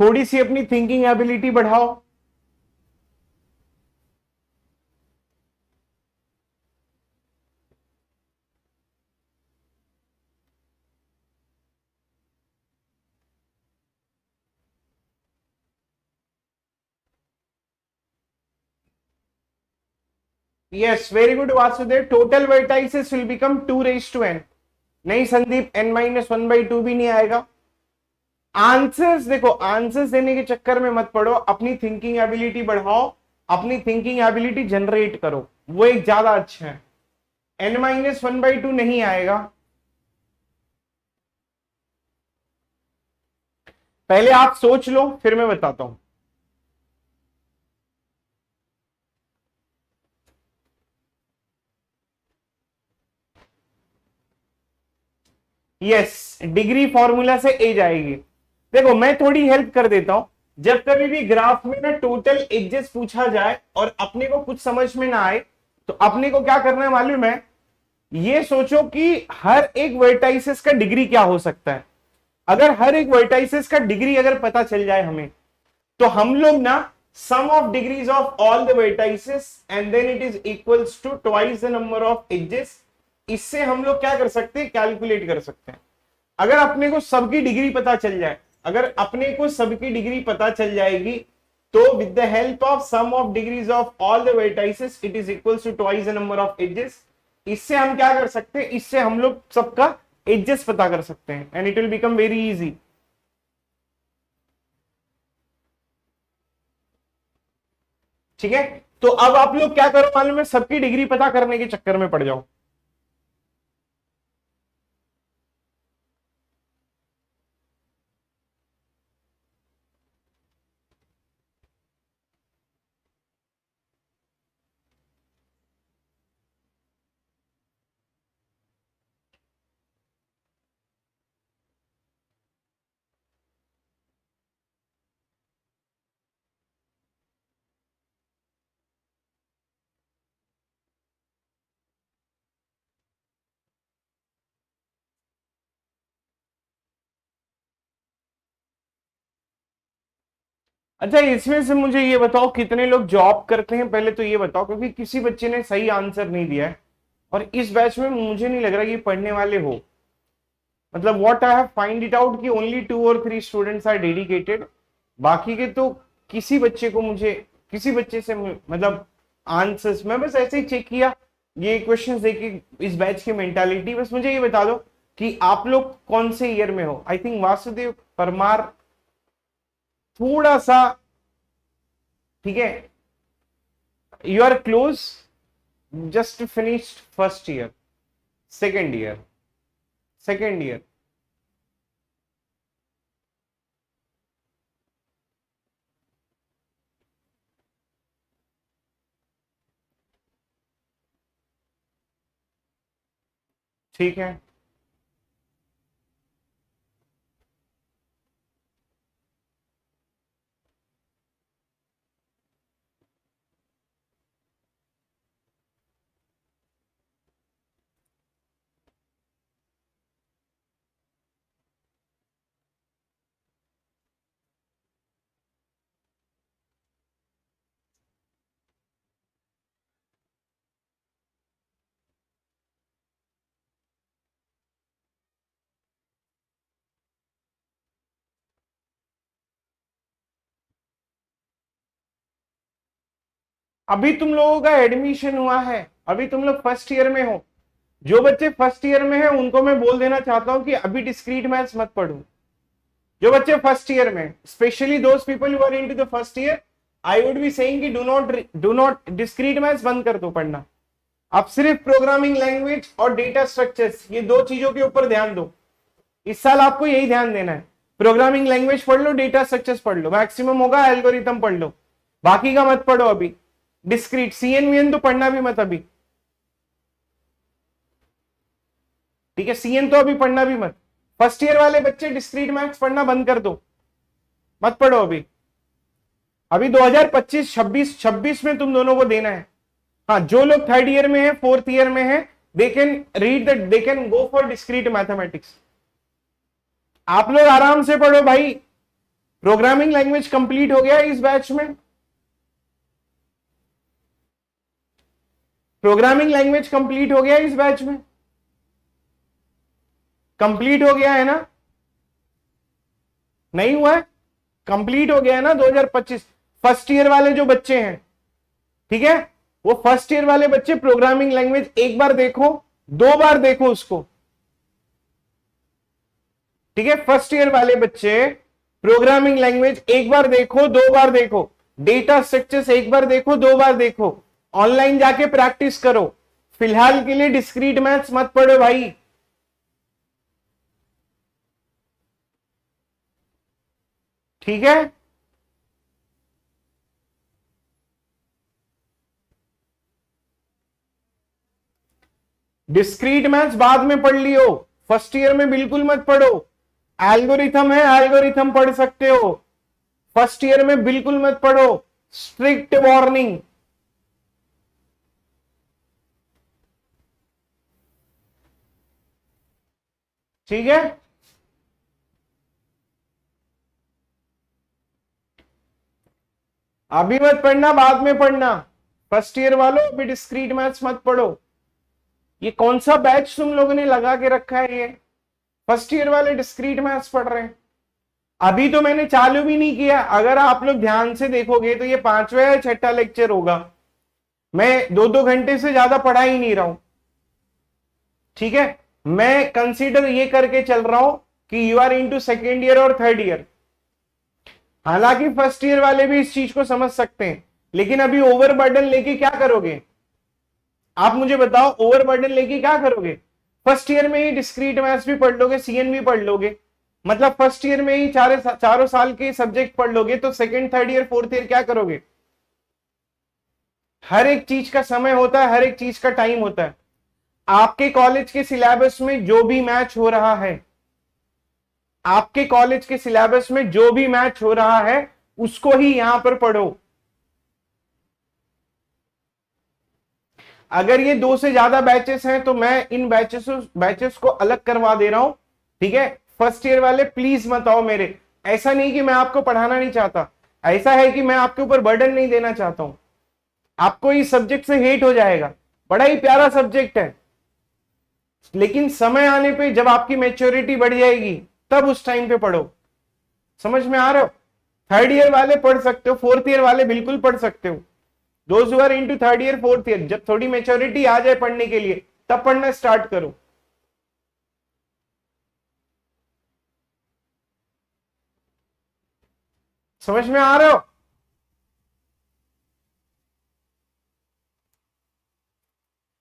थोड़ी सी अपनी थिंकिंग एबिलिटी बढ़ाओ। Yes, very good Vasudev, total vertices will become 2 raised to n। नहीं संदीप, n-1/2 भी नहीं आएगा। आंसर्स देखो, आंसर्स देने के चक्कर में मत पड़ो, अपनी थिंकिंग एबिलिटी बढ़ाओ, अपनी थिंकिंग एबिलिटी जनरेट करो, वो एक ज्यादा अच्छा है। n-1/2 नहीं आएगा। पहले आप सोच लो फिर मैं बताता हूं। यस, डिग्री फॉर्मूला से ए जाएगी। देखो मैं थोड़ी हेल्प कर देता हूं, जब कभी भी ग्राफ में ना टोटल एजेस पूछा जाए और अपने को कुछ समझ में ना आए तो अपने को क्या करना है मालूम है? ये सोचो कि हर एक वर्टाइसिस का डिग्री क्या हो सकता है। अगर हर एक वर्टाइसिस का डिग्री अगर पता चल जाए हमें, तो हम लोग ना sum of degrees of all the vertices and then it is equals to twice the number of edges. इससे हम लोग क्या कर सकते हैं? कैलकुलेट कर सकते हैं। अगर अपने को सबकी डिग्री पता चल जाए, अगर अपने को सबकी डिग्री पता चल जाएगी, तो with the help of sum of degrees of all the vertices it is equals to twice the number of edges. इससे हम क्या कर सकते हैं? इससे हम लोग सबका एजेस पता कर सकते हैं and it will become very easy. ठीक है, तो अब आप लोग क्या करो मालूम है? सबकी डिग्री पता करने के चक्कर में पड़ जाओ। अच्छा, इसमें से मुझे ये बताओ कितने लोग जॉब करते हैं, पहले तो ये बताओ, क्योंकि किसी बच्चे ने सही आंसर नहीं दिया है और इस बैच में मुझे नहीं लग रहा कि पढ़ने वाले हो। मतलब what I have find it out कि ओनली 2 और 3 स्टूडेंट्स आर डेडिकेटेड, बाकी के तो किसी बच्चे को मुझे, किसी बच्चे से मतलब आंसर्स, मैं बस ऐसे ही चेक किया ये क्वेश्चंस देखे इस बैच की मेंटालिटी। बस मुझे ये बता दो कि आप लोग कौन से ईयर में हो। आई थिंक वासुदेव परमार थोड़ा सा, ठीक है, you are close, just finished first year, second year, second year. ठीक है, अभी तुम लोगों का एडमिशन हुआ है, अभी तुम लोग फर्स्ट ईयर में हो। जो बच्चे फर्स्ट ईयर में हैं उनको मैं बोल देना चाहता हूं कि अभी डिस्क्रीट मैथ्स मत पढ़ो। जो बच्चे फर्स्ट ईयर में, specially those people who are into the first year, I would be saying कि डू नॉट डिस्क्रीट मैथ्स बंद कर दो पढ़ना। आप सिर्फ प्रोग्रामिंग लैंग्वेज और डेटा स्ट्रक्चर्स, ये 2 चीजों के ऊपर ध्यान दो। इस साल आपको यही ध्यान देना है। प्रोग्रामिंग लैंग्वेज पढ़ लो, डेटा स्ट्रक्चर्स पढ़ लो, मैक्सिमम होगा एल्गोरिथम पढ़ लो, बाकी का मत पढ़ो अभी। डिस्क्रीट सीएन तो पढ़ना भी मत अभी, ठीक है, सीएन तो अभी पढ़ना भी मत। फर्स्ट ईयर वाले बच्चे डिस्क्रीट मैथ्स पढ़ना बंद कर दो, मत पढ़ो अभी। अभी 2025-26 में तुम दोनों को देना है। हाँ, जो लोग थर्ड ईयर में है, फोर्थ ईयर में है, they can go for discrete mathematics. आप लोग आराम से पढ़ो भाई। प्रोग्रामिंग लैंग्वेज कंप्लीट हो गया इस बैच में, प्रोग्रामिंग लैंग्वेज कंप्लीट हो गया इस बैच में, कंप्लीट हो गया है ना, नहीं हुआ है, कंप्लीट हो गया है ना 2025। फर्स्ट ईयर वाले जो बच्चे हैं, ठीक है, वो फर्स्ट ईयर वाले बच्चे प्रोग्रामिंग लैंग्वेज एक बार देखो, 2 बार देखो उसको, ठीक है। फर्स्ट ईयर वाले बच्चे प्रोग्रामिंग लैंग्वेज एक बार देखो, 2 बार देखो, डेटा स्ट्रक्चर्स एक बार देखो, 2 बार देखो, ऑनलाइन जाके प्रैक्टिस करो। फिलहाल के लिए डिस्क्रीट मैथ्स मत पढ़ो भाई, ठीक है। डिस्क्रीट मैथ्स बाद में पढ़ लियो, फर्स्ट ईयर में बिल्कुल मत पढ़ो। एल्गोरिथम है, एल्गोरिथम पढ़ सकते हो, फर्स्ट ईयर में बिल्कुल मत पढ़ो, स्ट्रिक्ट वार्निंग, ठीक है। अभी मत पढ़ना, बाद में पढ़ना। फर्स्ट ईयर वालों अभी डिस्क्रीट मैथ्स मत पढ़ो। ये कौन सा बैच तुम लोगों ने लगा के रखा है? ये फर्स्ट ईयर वाले डिस्क्रीट मैथ्स पढ़ रहे हैं। अभी तो मैंने चालू भी नहीं किया, अगर आप लोग ध्यान से देखोगे तो ये 5वां या 6ठा लेक्चर होगा। मैं 2-2 घंटे से ज्यादा पढ़ा ही नहीं रहा हूं, ठीक है। मैं कंसीडर ये करके चल रहा हूं कि you are into second year और थर्ड ईयर। हालांकि फर्स्ट ईयर वाले भी इस चीज को समझ सकते हैं, लेकिन अभी ओवरबर्डन लेके क्या करोगे? आप मुझे बताओ, ओवरबर्डन लेके क्या करोगे? फर्स्ट ईयर में ही डिस्क्रीट मैथ्स भी पढ़ लोगे, सीएन भी पढ़ लोगे, मतलब फर्स्ट ईयर में ही चारों साल के सब्जेक्ट पढ़ लोगे, तो second, third year, fourth year क्या करोगे? हर एक चीज का समय होता है, हर एक चीज का टाइम होता है। आपके कॉलेज के सिलेबस में जो भी मैच हो रहा है, आपके कॉलेज के सिलेबस में जो भी मैच हो रहा है, उसको ही यहां पर पढ़ो। अगर ये 2 से ज्यादा बैचेस हैं तो मैं इन बैचेस को अलग करवा दे रहा हूं, ठीक है। फर्स्ट ईयर वाले प्लीज मत आओ मेरे, ऐसा नहीं कि मैं आपको पढ़ाना नहीं चाहता, ऐसा है कि मैं आपके ऊपर बर्डन नहीं देना चाहता हूं, आपको इस सब्जेक्ट से हेट हो जाएगा, बड़ा ही प्यारा सब्जेक्ट है, लेकिन समय आने पे जब आपकी मैच्योरिटी बढ़ जाएगी तब उस टाइम पे पढ़ो। समझ में आ रहा हो? थर्ड ईयर वाले पढ़ सकते हो, फोर्थ ईयर वाले बिल्कुल पढ़ सकते हो। Those who are into third year fourth year, जब थोड़ी मैच्योरिटी आ जाए पढ़ने के लिए तब पढ़ना स्टार्ट करो। समझ में आ रहा हो?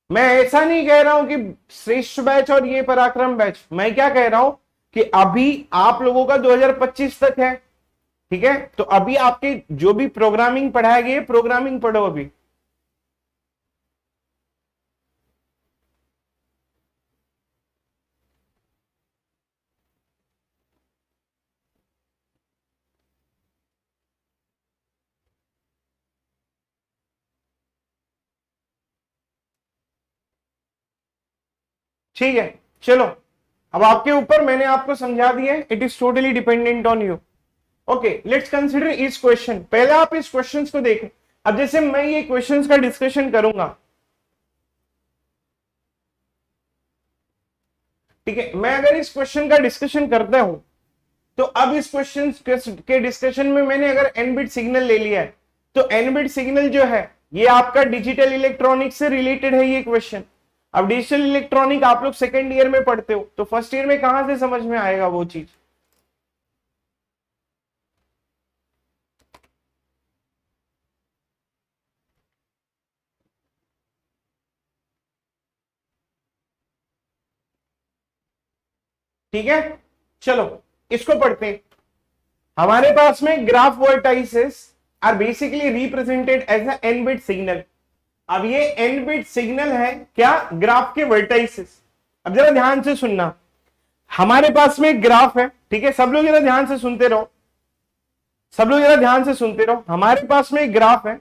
मैं ऐसा नहीं कह रहा हूं कि श्रेष्ठ बैच और ये पराक्रम बैच, मैं क्या कह रहा हूं कि अभी आप लोगों का 2025 तक है, ठीक है, तो अभी आपके जो भी प्रोग्रामिंग पढ़ाया गया प्रोग्रामिंग पढ़ो अभी। ठीक है, चलो अब आपके ऊपर, मैंने आपको समझा दिया है, it is totally dependent on you. Okay, let's consider इस क्वेश्चन। पहले आप इस क्वेश्चंस को देखें। अब जैसे मैं ये क्वेश्चंस का डिस्कशन करूंगा, ठीक है, मैं अगर इस क्वेश्चन का डिस्कशन करता हूं तो अब इस क्वेश्चन के डिस्कशन में मैंने अगर एन बिट सिग्नल ले लिया है, तो एन बिट सिग्नल जो है ये आपका डिजिटल इलेक्ट्रॉनिक से रिलेटेड है ये क्वेश्चन। अब डिजिटल इलेक्ट्रॉनिक आप लोग सेकेंड ईयर में पढ़ते हो, तो फर्स्ट ईयर में कहां से समझ में आएगा वो चीज? ठीक है, चलो इसको पढ़ते हैं। हमारे पास में graph vertices are basically represented as a n bit signal. अब ये एन बिट सिग्नल है क्या? ग्राफ के वर्टाइसेस। अब जरा ध्यान से सुनना, हमारे पास में एक ग्राफ है, ठीक है, सब लोग जरा ध्यान से सुनते रहो, सब लोग जरा ध्यान से सुनते रहो। हमारे पास में एक ग्राफ है,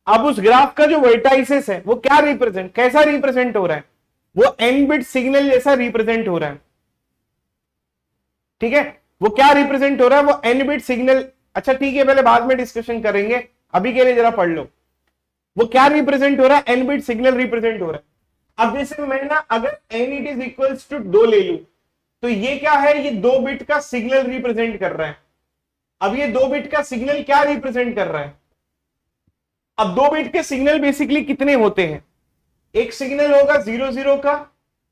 अब उस ग्राफ का जो वर्टाइसेस है वो क्या रिप्रेजेंट, कैसा रिप्रेजेंट हो रहा है? वो एन बिट सिग्नल जैसा रिप्रेजेंट हो रहा है, ठीक है, वो क्या रिप्रेजेंट हो रहा है? वो एन बिट सिग्नल। अच्छा ठीक है, पहले बाद में डिस्कशन करेंगे, अभी के लिए जरा पढ़ लो। वो क्या रिप्रेजेंट हो रहा है? एन बिट सिग्नल रिप्रेजेंट हो रहा है। अब जैसे मैं ना अगर n it is equals to 2 ले लू, तो ये क्या है? ये 2 बिट का सिग्नल रिप्रेजेंट कर रहा है। अब ये 2 बिट का सिग्नल क्या रिप्रेजेंट कर रहा है? अब 2 बिट के सिग्नल बेसिकली कितने होते हैं? एक सिग्नल होगा 00 का,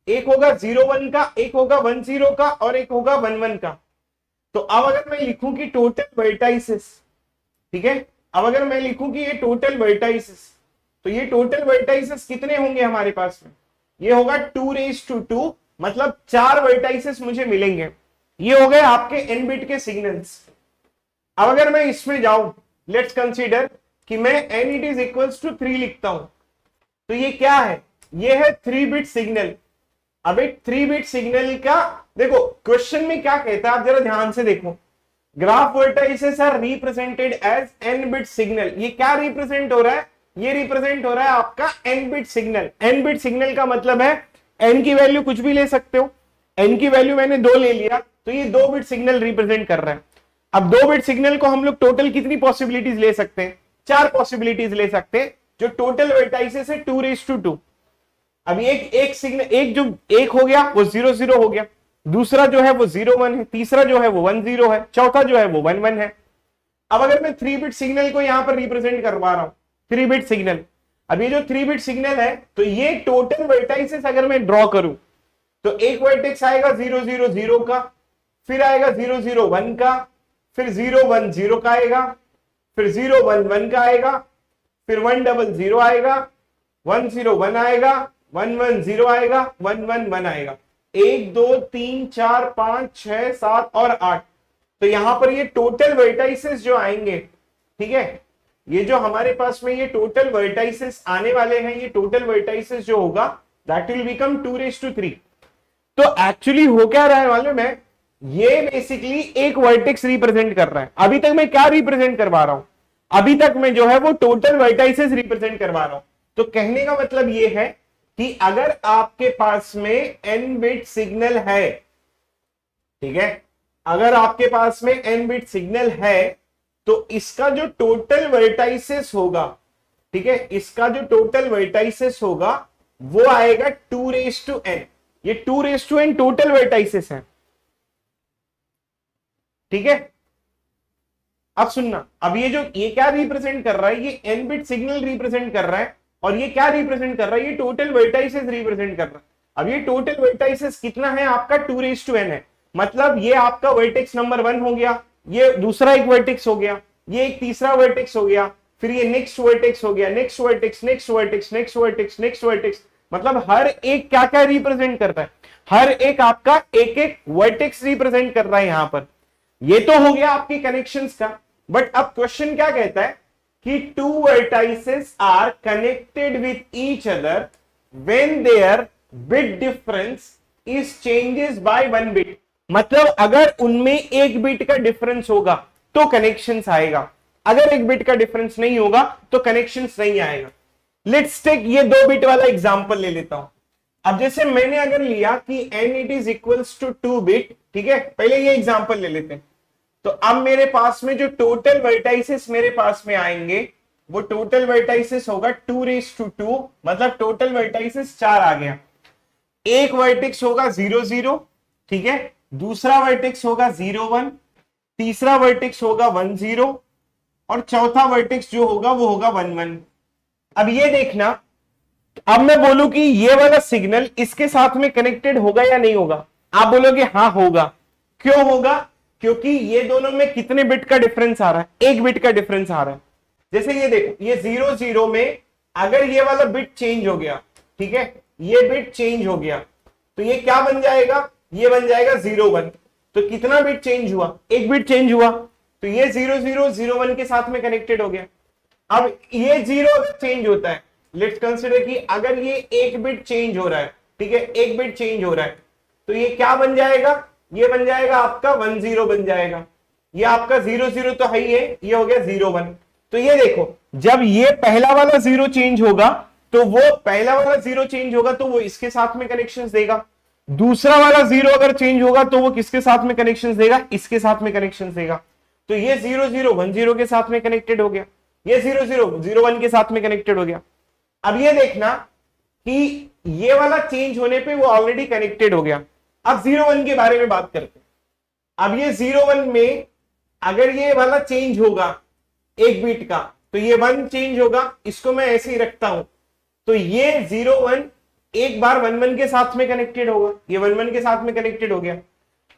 एक होगा 01 का, एक होगा 10 का और एक होगा 11 का। तो अब अगर मैं लिखूं कि टोटल वर्टाइसेस, ठीक है, अब अगर मैं लिखूं कि ये टोटल वर्टाइसेस, तो ये टोटल वर्टाइसेस कितने होंगे हमारे पास में? ये होगा 2^2, मतलब 4 वर्टाइसेस मुझे मिलेंगे। ये हो गए आपके एन बिट के सिग्नल्स। अब अगर मैं इसमें जाऊं, लेट्स कंसीडर कि मैं n it is equals to 3 लिखता हूं, तो ये क्या है? ये है 3 बिट सिग्नल। अब एक 3 बिट सिग्नल का देखो क्वेश्चन में क्या कहता है, आप जरा ध्यान से देखो। Graph vertices are represented as n bit signal. ये क्या रिप्रेजेंट हो रहा है? ये रिप्रेजेंट हो रहा है आपका n bit signal. N bit signal का मतलब है एन की वैल्यू कुछ भी ले सकते हो, एन की वैल्यू मैंने 2 ले लिया, तो ये 2 बिट सिग्नल रिप्रेजेंट कर रहा है। अब 2 बिट सिग्नल को हम लोग टोटल कितनी पॉसिबिलिटीज ले सकते हैं? 4 पॉसिबिलिटीज ले सकते हैं, जो टोटल वर्टाइसेस है 2^2। अब एक सिग्नल, एक जो एक हो गया वो 00 हो गया, दूसरा जो है वो 01 है, तीसरा जो है वो 10 है, चौथा जो है वो 11 है। अब अगर मैं 3 बिट सिग्नल को यहां पर रिप्रेजेंट करवा रहा हूं, 3 बिट सिग्नल, अब ये जो 3 बिट सिग्नल है, तो ये टोटल वर्टाइसेस अगर मैं ड्रॉ करूं, तो एक वर्टेक्स आएगा 000 का, फिर आएगा 001 का, फिर 010 का आएगा, फिर 011 का आएगा, फिर 100 आएगा, 101 आएगा, 110 आएगा, 111 आएगा, 1 2 3 4 5 6 7 और 8। तो यहां पर ये टोटल वर्टाइसेस जो आएंगे, ठीक है, ये जो हमारे पास में ये टोटल वर्टाइसेस आने वाले हैं, ये टोटल वर्टाइसेस जो होगा दैट विल बिकम 2^3। तो एक्चुअली हो क्या रहा है मालूम है? ये बेसिकली एक वर्टेक्स रिप्रेजेंट कर रहा है। अभी तक मैं क्या रिप्रेजेंट करवा रहा हूं? अभी तक मैं जो है वो टोटल वर्टाइसेस रिप्रेजेंट करवा रहा हूं। तो कहने का मतलब ये है कि अगर आपके पास में एन बिट सिग्नल है, ठीक है, अगर आपके पास में एन बिट सिग्नल है, तो इसका जो टोटल वर्टाइसेस होगा, ठीक है, इसका जो टोटल वर्टाइसेस होगा वो आएगा 2n। ये 2n टोटल वर्टाइसेस है, ठीक है। अब सुनना, अब ये क्या रिप्रेजेंट कर रहा है, ये n बिट सिग्नल रिप्रेजेंट कर रहा है, और ये क्या रिप्रेजेंट कर रहा है, ये टोटल वर्टाइसेस रिप्रेजेंट कर रहा है। अब ये टोटल वर्टाइसेस कितना है आपका, 2n है। मतलब ये आपका वर्टेक्स नंबर 1 हो गया, ये दूसरा एक वर्टेक्स हो गया, ये एक तीसरा वर्टेक्स हो गया, फिर ये नेक्स्ट वर्टेक्स हो गया, next vertex, next vertex, next vertex, next vertex. मतलब हर एक क्या क्या रिप्रेजेंट करता है, हर एक आपका एक एक वर्टेक्स रिप्रेजेंट कर रहा है यहां पर। ये तो हो गया आपके कनेक्शंस का। बट अब क्वेश्चन क्या कहता है कि two vertices are connected with each other when their bit difference is changes by 1 bit. मतलब अगर उनमें एक बिट का डिफरेंस होगा तो कनेक्शंस आएगा, अगर एक बिट का डिफरेंस नहीं होगा तो कनेक्शंस नहीं आएगा। लेट्स टेक ये 2 बिट वाला एग्जांपल ले लेता हूं। अब जैसे मैंने अगर लिया कि n it is equals to 2 bit, ठीक है, पहले ये एग्जांपल ले लेते हैं। तो अब मेरे पास में जो टोटल वर्टाइसेस मेरे पास में आएंगे वो टोटल वर्टाइसेस होगा 2 मतलब टोटल वर्टाइसेस 4 आ गया। एक वर्टेक्स होगा 0 0, ठीक है, दूसरा वर्टेक्स होगा 0 1, तीसरा वर्टेक्स होगा 1 0, और चौथा वर्टेक्स जो होगा वो होगा 1 1। अब ये देखना, अब मैं बोलूं कि ये वाला सिग्नल इसके साथ में कनेक्टेड होगा या नहीं होगा, आप बोलोगे हाँ होगा। क्यों होगा, क्योंकि ये दोनों में कितने बिट का डिफरेंस आ रहा है, एक बिट का डिफरेंस आ रहा है। जैसे ये देखो, ये 0 0 में अगर ये वाला बिट चेंज हो गया, ठीक है, ये बिट चेंज हो गया तो ये क्या बन जाएगा, ये बन जाएगा 0 1। तो कितना बिट चेंज हुआ, एक बिट चेंज हुआ, तो ये 0 0 0 1 के साथ में कनेक्टेड हो गया। अब ये 0 चेंज होता है, लेट्स कंसीडर कि अगर ये एक बिट चेंज हो रहा है, ठीक है, एक बिट चेंज हो रहा है, तो ये क्या बन जाएगा, ये बन जाएगा आपका 1 0 बन जाएगा। ये आपका 0 0 तो है ही है, ये हो गया 0 1। तो ये देखो, जब ये पहला वाला 0 चेंज होगा तो वो पहला वाला 0 चेंज होगा तो वो इसके साथ में कनेक्शंस देगा, दूसरा वाला 0 अगर चेंज होगा तो वो किसके साथ में कनेक्शंस देगा, इसके साथ में कनेक्शंस देगा। तो ये 0 0 1 0 के साथ में कनेक्टेड हो गया, ये 0 0 0 1 के साथ में कनेक्टेड हो गया। अब ये देखना कि ये वाला चेंज होने पे वो ऑलरेडी कनेक्टेड हो गया। अब 0 1 के बारे में बात करते हैं। अब ये 0 1 में अगर ये वाला चेंज होगा एक बीट का तो ये 1 चेंज होगा, इसको मैं ऐसे ही रखता हूं, तो ये 0 1 एक बार 1 1 के साथ में कनेक्टेड होगा, ये 1 1 के साथ में कनेक्टेड हो गया।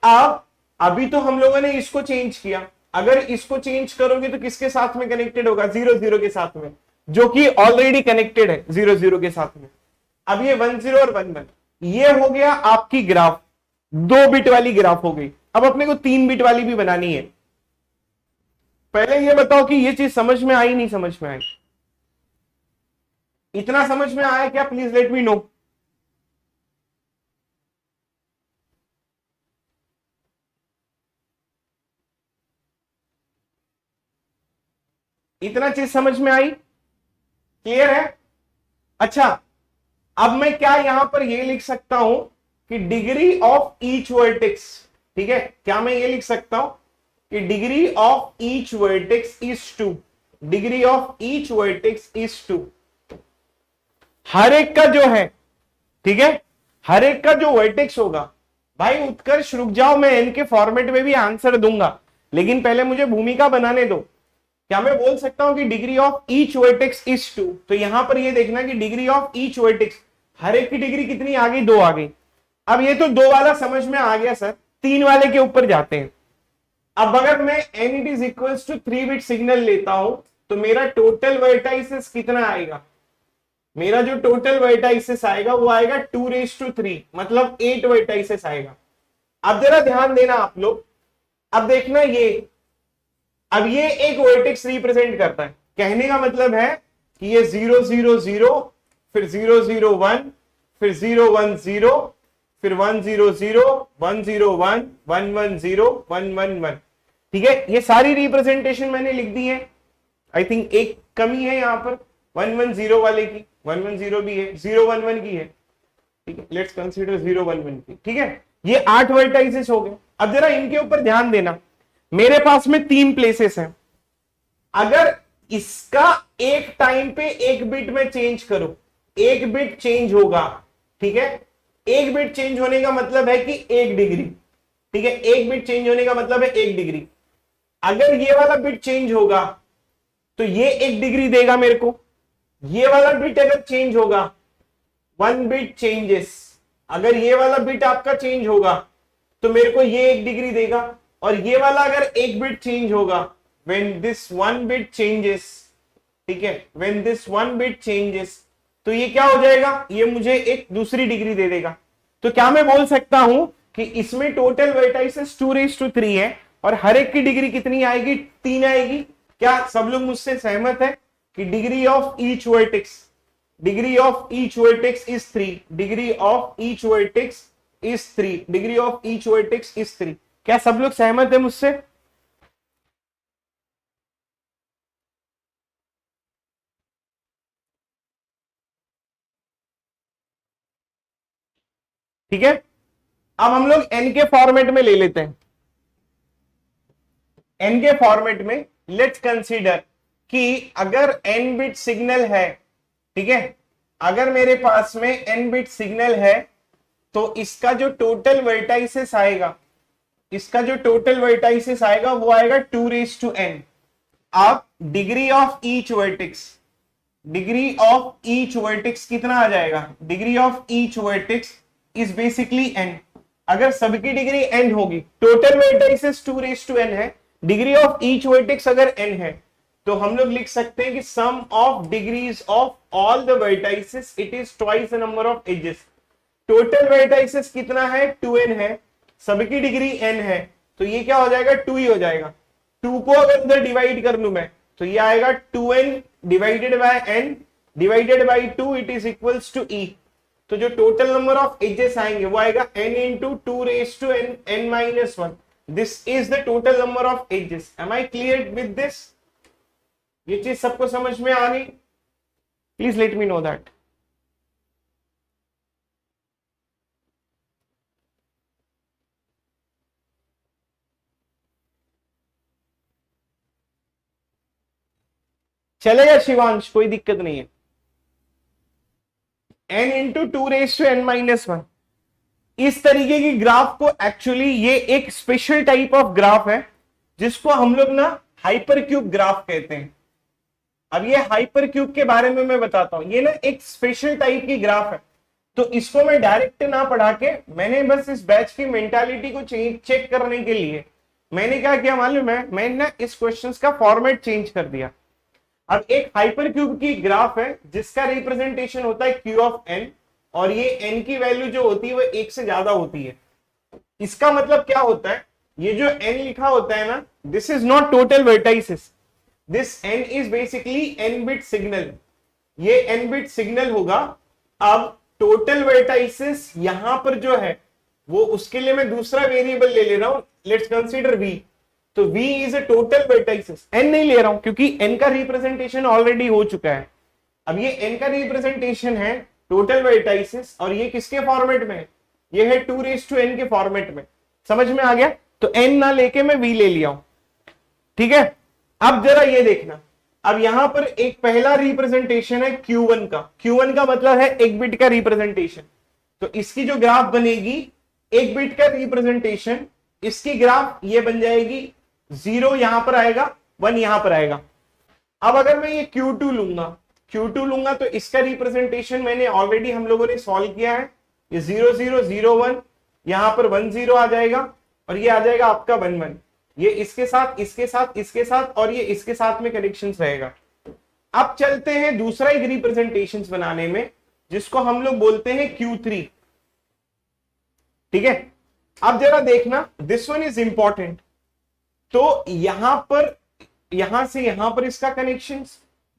अब अभी तो हम लोगों ने इसको चेंज किया, अगर इसको चेंज करोगे तो किसके साथ में कनेक्टेड होगा, 0 0 के साथ में, जो कि ऑलरेडी कनेक्टेड है 0 0 के साथ में। अब ये 1 0 और 1 1, ये हो गया आपकी ग्राफ, 2 बिट वाली ग्राफ हो गई। अब अपने को 3 बिट वाली भी बनानी है। पहले ये बताओ कि ये चीज समझ में आई नहीं समझ में आई, इतना समझ में आया क्या, प्लीज लेट मी नो। इतना चीज समझ में आई, क्लियर है। अच्छा, अब मैं क्या यहां पर ये लिख सकता हूं कि डिग्री ऑफ ईच वर्टेक्स, ठीक है, क्या मैं ये लिख सकता हूं कि degree of each vertex is 2, degree of each vertex is 2। हर एक का जो है, ठीक है, हर एक का जो वर्टेक्स होगा, भाई उत्कर्ष रुक जाओ, मैं इनके फॉर्मेट में भी आंसर दूंगा, लेकिन पहले मुझे भूमिका बनाने दो। क्या मैं बोल सकता हूं कि degree of each vertex is 2, तो यहां पर ये देखना कि डिग्री ऑफ ईच वर्टेक्स, हर एक की डिग्री कितनी आ गई, 2 आ गई। अब ये तो 2 वाला समझ में आ गया सर, 3 वाले के ऊपर जाते हैं। अब अगर मैं n it is equals to 3 bit signal लेता हूं तो मेरा टोटल वर्टाइसेस कितना आएगा, मेरा जो टोटल वर्टाइसेस आएगा वो आएगा 2�3, मतलब 8 वर्टाइसेस आएगा। अब जरा ध्यान देना आप लोग, अब देखना ये, अब ये एक वर्टेक्स रिप्रेजेंट करता है, कहने का मतलब है कि ये 0 0 0, फिर 0 0 1, फिर 0 1 0, फिर 1 0 0, 1 0 1, 1 1 0, 1 1 1, ठीक है। ये सारी रिप्रेजेंटेशन मैंने लिख दी है। आई थिंक एक कमी है यहां पर 1 1 0 वाले की, 1 1 0 भी है, 0 1 1 की है, ठीक है, लेट्स कंसीडर 0 1 1 की, ठीक है। ये 8 वर्टाइसेस हो गए। अब जरा इनके ऊपर ध्यान देना, मेरे पास में 3 प्लेसेस हैं, अगर इसका एक टाइम पे एक बिट में चेंज करो, एक बिट चेंज होगा, ठीक है, एक बिट चेंज होने का मतलब है कि 1 डिग्री, ठीक है, एक बिट चेंज होने का मतलब है 1 डिग्री। अगर ये वाला बिट चेंज होगा तो ये 1 डिग्री देगा मेरे को, ये वाला बिट अगर चेंज होगा, 1 बिट चेंजेस, अगर ये वाला बिट आपका चेंज होगा तो मेरे को ये 1 डिग्री देगा, और ये वाला अगर एक बिट चेंज होगा, व्हेन दिस 1 बिट चेंजेस, ठीक है, व्हेन दिस 1 बिट चेंजेस, तो ये क्या हो जाएगा, ये मुझे एक दूसरी डिग्री दे देगा। तो क्या मैं बोल सकता हूं कि इसमें टोटल वर्टाइसेस 2⁻³ है और हर एक की डिग्री कितनी आएगी, 3 आएगी। क्या सब लोग मुझसे सहमत है कि degree of each vertex, degree of each vertex is 3, degree of each vertex is 3, degree of each vertex is 3? क्या सब लोग सहमत है मुझसे? ठीक है, अब हम लोग एन के फॉर्मेट में ले लेते हैं। एन के फॉर्मेट में लेट्स कंसीडर कि अगर एन बिट सिग्नल है, ठीक है, अगर मेरे पास में एन बिट सिग्नल है तो इसका जो टोटल वर्टाइसेस आएगा, इसका जो टोटल वर्टाइसेस आएगा वो आएगा 2⁻n। अब degree of each vertex, degree of each vertex कितना आ जाएगा, degree of each vertex is basically n। अगर सबकी डिग्री n होगी, टोटल वर्टाइसेस 2⁻n है, डिग्री ऑफ ईच वर्टेक्स अगर n है, तो हम लोग लिख सकते हैं कि sum of degrees of all the vertices it is twice the number of edges. Total vertices कितना है, 2n है, सबकी डिग्री n है, तो ये क्या हो जाएगा, 2 ही हो जाएगा। 2 को अगर इधर डिवाइड कर लू मैं तो ये आएगा 2n divided by n divided by 2 it is equals to e। तो जो टोटल नंबर ऑफ एजेस आएंगे वो आएगा n into 2⁻n-1। This is the total number of edges. Am I clear with this? ये चीज सबको समझ में आ गई? Please let me know that. चलेगा शिवांश, कोई दिक्कत नहीं है। n इंटू 2⁻n-1 इस तरीके की ग्राफ को एक्चुअली ये एक स्पेशल टाइप ऑफ ग्राफ है जिसको हम लोग ना हाइपरक्यूब ग्राफ कहते हैं। अब ये हाइपरक्यूब के बारे में मैं बताता हूं, ये ना एक स्पेशल टाइप की ग्राफ है, तो इसको मैं डायरेक्ट ना पढ़ा के मैंने बस इस बैच की मेंटालिटी को चेक करने के लिए मैंने क्या किया मालूम है, मैंने ना इस क्वेश्चंस का फॉर्मेट चेंज कर दिया। अब एक हाइपरक्यूब की ग्राफ है जिसका रिप्रेजेंटेशन होता है Q ऑफ n, और ये n की वैल्यू जो होती है वो 1 से ज्यादा होती है। इसका मतलब क्या होता है, ये जो n लिखा होता है ना, this is not total vertices, this n is basically n bit signal, ये n बिट सिग्नल होगा। अब टोटल वर्टाइसेस यहां पर जो है वो, उसके लिए मैं दूसरा वेरिएबल ले ले रहा हूं, लेट्स कंसीडर v। तो v is a total vertices, n नहीं ले रहा हूं क्योंकि n का रिप्रेजेंटेशन ऑलरेडी हो चुका है। अब ये n का रिप्रेजेंटेशन है टोटल वर्टाइसेस, और ये किसके फॉर्मेट में है, ये है 2⁻n के फॉर्मेट में। समझ में आ गया? तो n ना लेके मैं v ले लिया हूं, ठीक है। अब जरा ये देखना, अब यहां पर एक पहला रिप्रेजेंटेशन है Q1 का, Q1 का मतलब है एक बिट का रिप्रेजेंटेशन। तो इसकी जो ग्राफ बनेगी, एक बिट का रिप्रेजेंटेशन, इसकी ग्राफ ये बन जाएगी, 0 यहां पर आएगा, 1 यहां पर आएगा। अब अगर मैं ये Q2 लूंगा, Q2 लूंगा तो इसका रिप्रेजेंटेशन मैंने ऑलरेडी हम लोगों ने सॉल्व किया है, ये 0 0 0 1, यहां पर 1 0 आ जाएगा, और ये आ जाएगा आपका 1 1, ये इसके साथ इसके साथ इसके साथ और ये इसके साथ में कनेक्शन रहेगा। अब चलते हैं दूसरा एक रिप्रेजेंटेशन बनाने में जिसको हम लोग बोलते हैं Q3, ठीक है। अब जरा देखना, दिस वन इज इंपॉर्टेंट। तो यहां पर, यहां से यहां पर इसका कनेक्शन,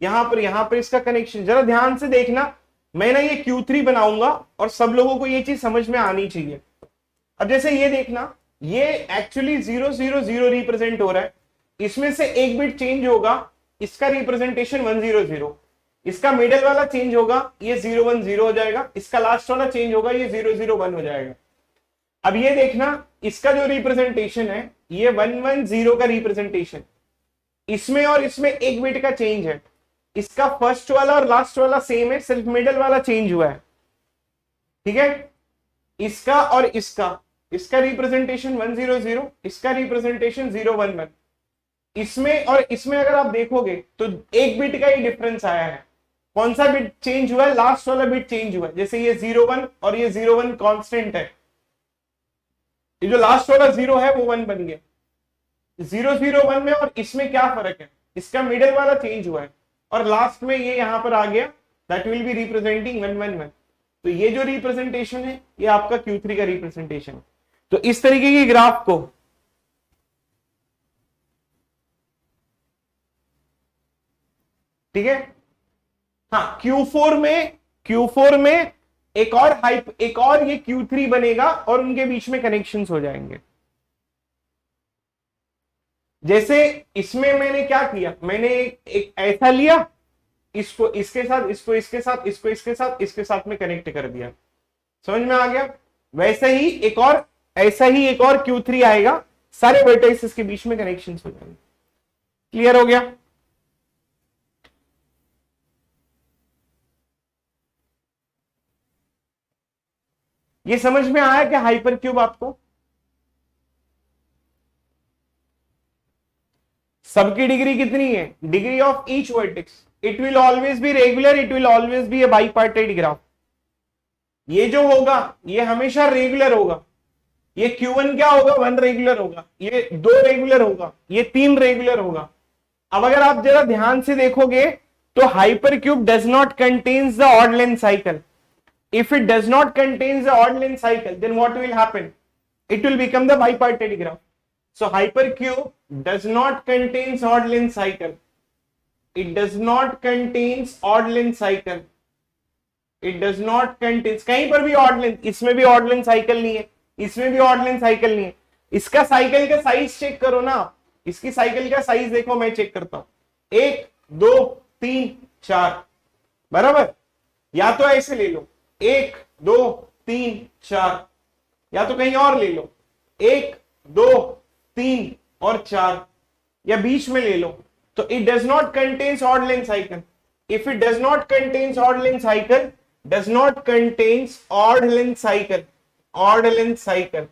यहां पर इसका कनेक्शन, जरा ध्यान से देखना। मैं ना ये Q3 बनाऊंगा और सब लोगों को ये चीज समझ में आनी चाहिए। अब जैसे ये देखना, ये एक्चुअली 0 0 0 रिप्रेजेंट हो रहा है, इसमें से एक बिट चेंज होगा, इसका रिप्रेजेंटेशन 1 0 0, इसका मिडिल वाला चेंज होगा, ये 0 1 0 हो जाएगा, इसका लास्ट वाला चेंज होगा, ये 0 0 1 हो जाएगा। अब ये देखना, इसका जो रिप्रेजेंटेशन है ये 1 1 0 का रिप्रेजेंटेशन, इसमें और इसमें एक बिट का चेंज है, इसका फर्स्ट वाला और लास्ट वाला सेम है, सिर्फ मिडल वाला चेंज हुआ है। ठीक है, इसका और इसका रिप्रेजेंटेशन 100, इसका रिप्रेजेंटेशन 011। इसमें और इसमें अगर आप देखोगे तो एक बिट का ही डिफरेंस आया है। कौन सा बिट चेंज हुआ है? लास्ट वाला बिट चेंज हुआ है। जैसे ये 01 और ये 01 कांस्टेंट है, ये जो लास्ट वाला 0 है वो 1 बन गया। 001 में और इसमें क्या फर्क है? इसका मिडिल वाला चेंज हुआ है और लास्ट में ये यहां पर आ गया, दैट विल बी रिप्रेजेंटिंग 111। तो ये जो रिप्रेजेंटेशन है ये आपका Q3 का रिप्रेजेंटेशन है। तो इस तरीके की ग्राफ को ठीक है। हाँ, Q4 में एक और ये Q3 बनेगा और उनके बीच में कनेक्शंस हो जाएंगे। जैसे इसमें मैंने क्या किया, मैंने एक ऐसा लिया, इसको इसके साथ, इसको इसके साथ, इसको इसके साथ, इसके साथ में कनेक्ट कर दिया। समझ में आ गया? वैसे ही एक और, ऐसा ही एक और Q3 आएगा, सारे वर्टिसेस के बीच में कनेक्शंस हो जाएंगे। क्लियर हो गया? ये समझ में आया कि हाइपर क्यूब आपको सबकी डिग्री कितनी है? Degree of each vertex, it will always be regular, it will always be a bipartite graph. ये जो होगा ये हमेशा रेगुलर होगा। ये Q1 क्या होगा? 1 रेगुलर होगा, ये 2 रेगुलर होगा, ये 3 रेगुलर होगा। अब अगर आप जरा ध्यान से देखोगे तो hyper cube does not contains the odd length cycle. If it does not contains the odd length cycle, then what will happen? It will become the bipartite graph. So hypercube does not contains odd length cycle. It does not contains odd length cycle. It does not contains, कहीं पर भी odd length, इसमें भी odd length cycle नहीं है, इसमें भी odd length cycle नहीं है। इसका साइकिल का साइज चेक करो ना, इसकी साइकिल का साइज देखो, मैं चेक करता हूं। 1 2 3 4, बराबर? या तो ऐसे ले लो 1 2 3 4, या तो कहीं और ले लो 1 2 3 और 4, या बीच में ले लो। तो it does not contains odd length cycle. If it does not contains odd length cycle, does not contains odd length cycle, odd length cycle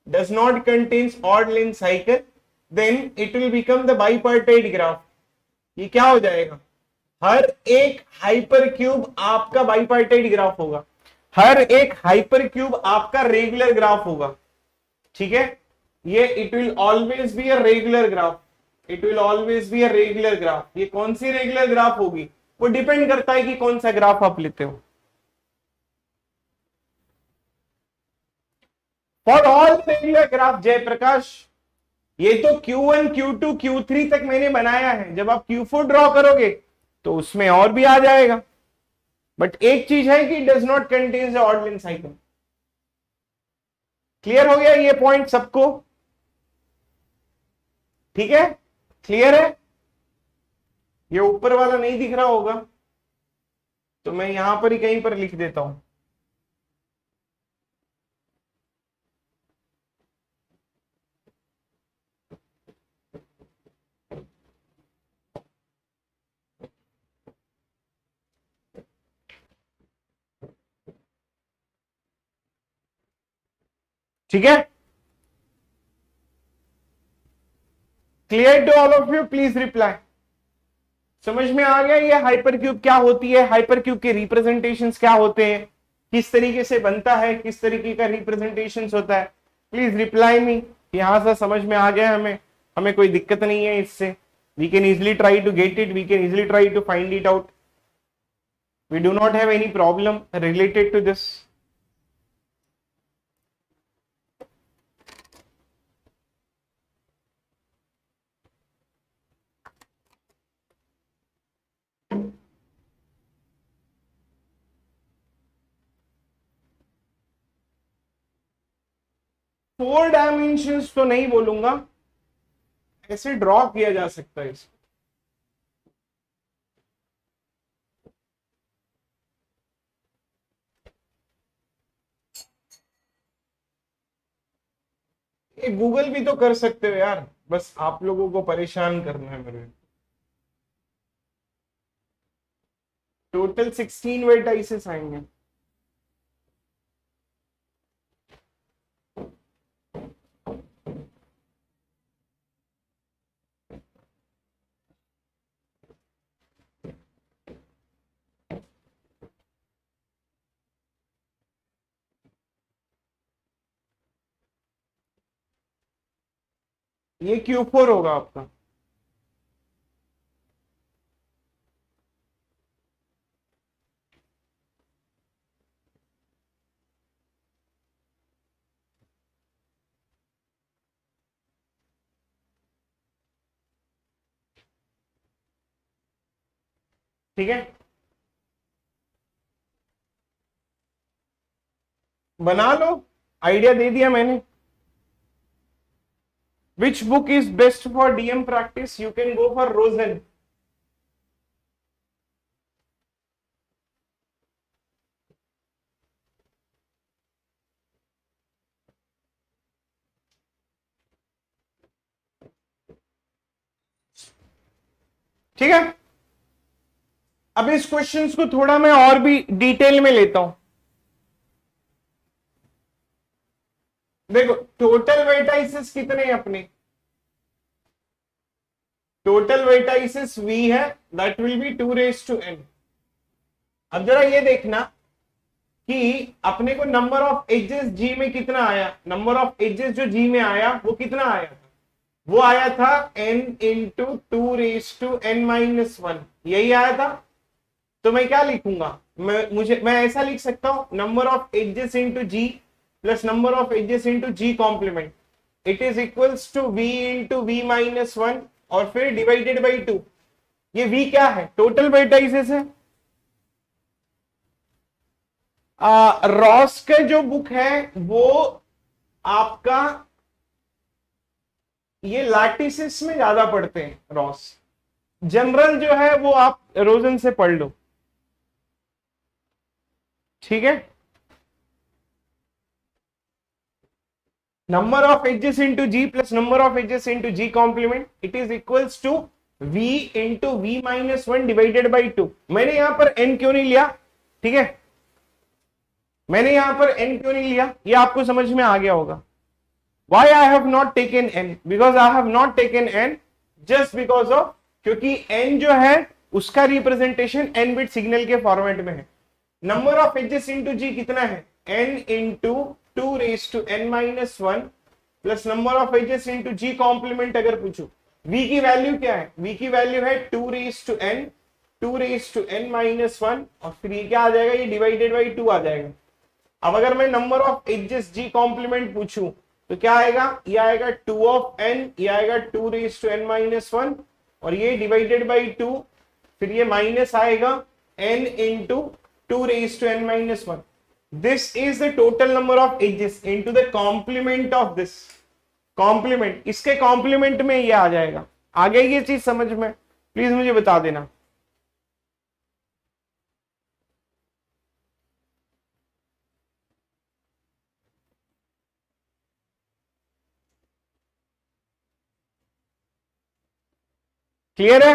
does not contains odd length cycle, then it will become the bipartite graph. ये क्या हो जाएगा? हर एक hyper cube आपका bipartite graph होगा, हर एक hyper cube आपका regular graph होगा। ठीक है, ये it will always be a regular graph, it will always be a regular graph. ये कौन सी रेगुलर ग्राफ होगी? वो डिपेंड करता है कि कौन सा ग्राफ आप लेते हो। For all regular graph Jayprakash, ये तो Q1 Q2 Q3 तक मैंने बनाया है, जब आप Q4 ड्रॉ करोगे तो उसमें और भी आ जाएगा। बट एक चीज है कि does not contains the odd length cycle. Clear हो गया ये पॉइंट सबको? ठीक है, क्लियर है? ये ऊपर वाला नहीं दिख रहा होगा तो मैं यहां पर ही कहीं पर लिख देता हूं। ठीक है, clear to all of you? Please reply. समझ में आ गया ये हाइपर क्यूब क्या होती है, हाइपर क्यूब के रिप्रेजेंटेशंस क्या होते हैं, किस तरीके से बनता है, किस तरीके का रिप्रेजेंटेशन होता है? Please reply me. यहां से समझ में आ गया हमें, हमें कोई दिक्कत नहीं है इससे। We can easily try to get it, we can easily try to find it out. We do not have any problem related to this. Four dimensions तो नहीं बोलूंगा, ऐसे ड्रॉ किया जा सकता है इसको। ये गूगल भी तो कर सकते हो यार। बस आप लोगों को परेशान करना है मेरे। टोटल 16 वर्टाइसेस आएंगे। ये Q4 होगा आपका। ठीक है, बना लो, आइडिया दे दिया मैंने। Which book is best for DM practice? You can go for Rosen. ठीक है, अब इस क्वेश्चंस को थोड़ा मैं और भी डिटेल में लेता हूं। देखो टोटल वर्टाइसेस कितने हैं अपने? टोटल वर्टाइसेस v है, that will be 2 raised to n। अब जरा ये देखना कि अपने को नंबर ऑफ एजेस g में कितना आया। नंबर ऑफ एजेस जो g में आया वो कितना आया था? वो आया था n into 2 raised to n-1, यही आया था। तो मैं क्या लिखूंगा? मैं ऐसा लिख सकता हूं, number of edges into g plus number of edges into g complement, it is equals to v into v-1 और फिर डिवाइडेड बाई 2। ये v क्या है? टोटल वर्टाइसेस है। रॉस का जो बुक है वो आपका ये लैटिसेस में ज्यादा पढ़ते हैं रॉस। जनरल जो है वो आप रोजन से पढ़ लो। ठीक है, number of edges into g plus number of edges into g complement, it is equals to v into v-1 divided by 2। मैंने यहां पर n क्यों नहीं लिया? ठीक है, मैंने यहां पर n क्यों नहीं लिया ये आपको समझ में आ गया होगा। why I have not taken n? because I have not taken n just because of, क्योंकि n जो है उसका रिप्रेजेंटेशन n बिट सिग्नल के फॉर्मेट में है। Number of edges into g कितना है? n into 2 raised to n-1 plus number of edges into g complement. अगर पूछो v की वैल्यू क्या है? v की वैल्यू है 2 raised to n-1 और फिर ये क्या आ जाएगा? ये डिवाइडेड बाई 2 आ जाएगा। अब अगर मैं number of edges g complement पूछूं तो क्या आएगा? ये आएगा 2 ऑफ n, ये आएगा 2 raised to n-1 और ये डिवाइडेड बाई 2, फिर ये माइनस आएगा n into 2 raised to n-1। This is the total number of edges into the complement of this complement। इसके complement में ये आ जाएगा। आ गई ये चीज समझ में? प्लीज मुझे बता देना। क्लियर है?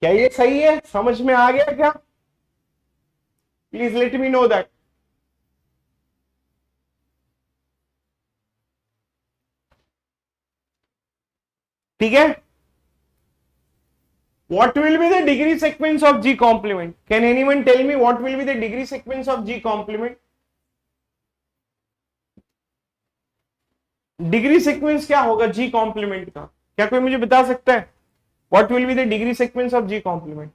क्या ये सही है? समझ में आ गया क्या? Please let me know that. ठीक है, what will be the degree sequence of g complement? Can anyone tell me what will be the degree sequence of g complement? Degree sequence क्या होगा जी कॉम्प्लीमेंट का? क्या कोई मुझे बता सकता है? What will be the degree sequence of G complement?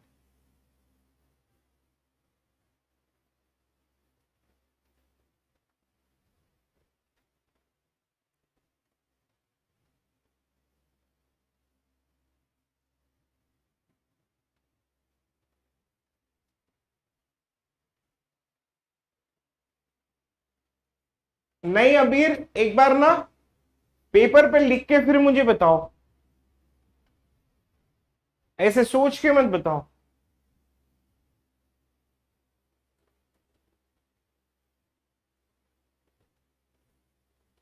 नहीं अबीर, एक बार ना पेपर पे लिख के फिर मुझे बताओ। ऐसे सोच के मत बताओ।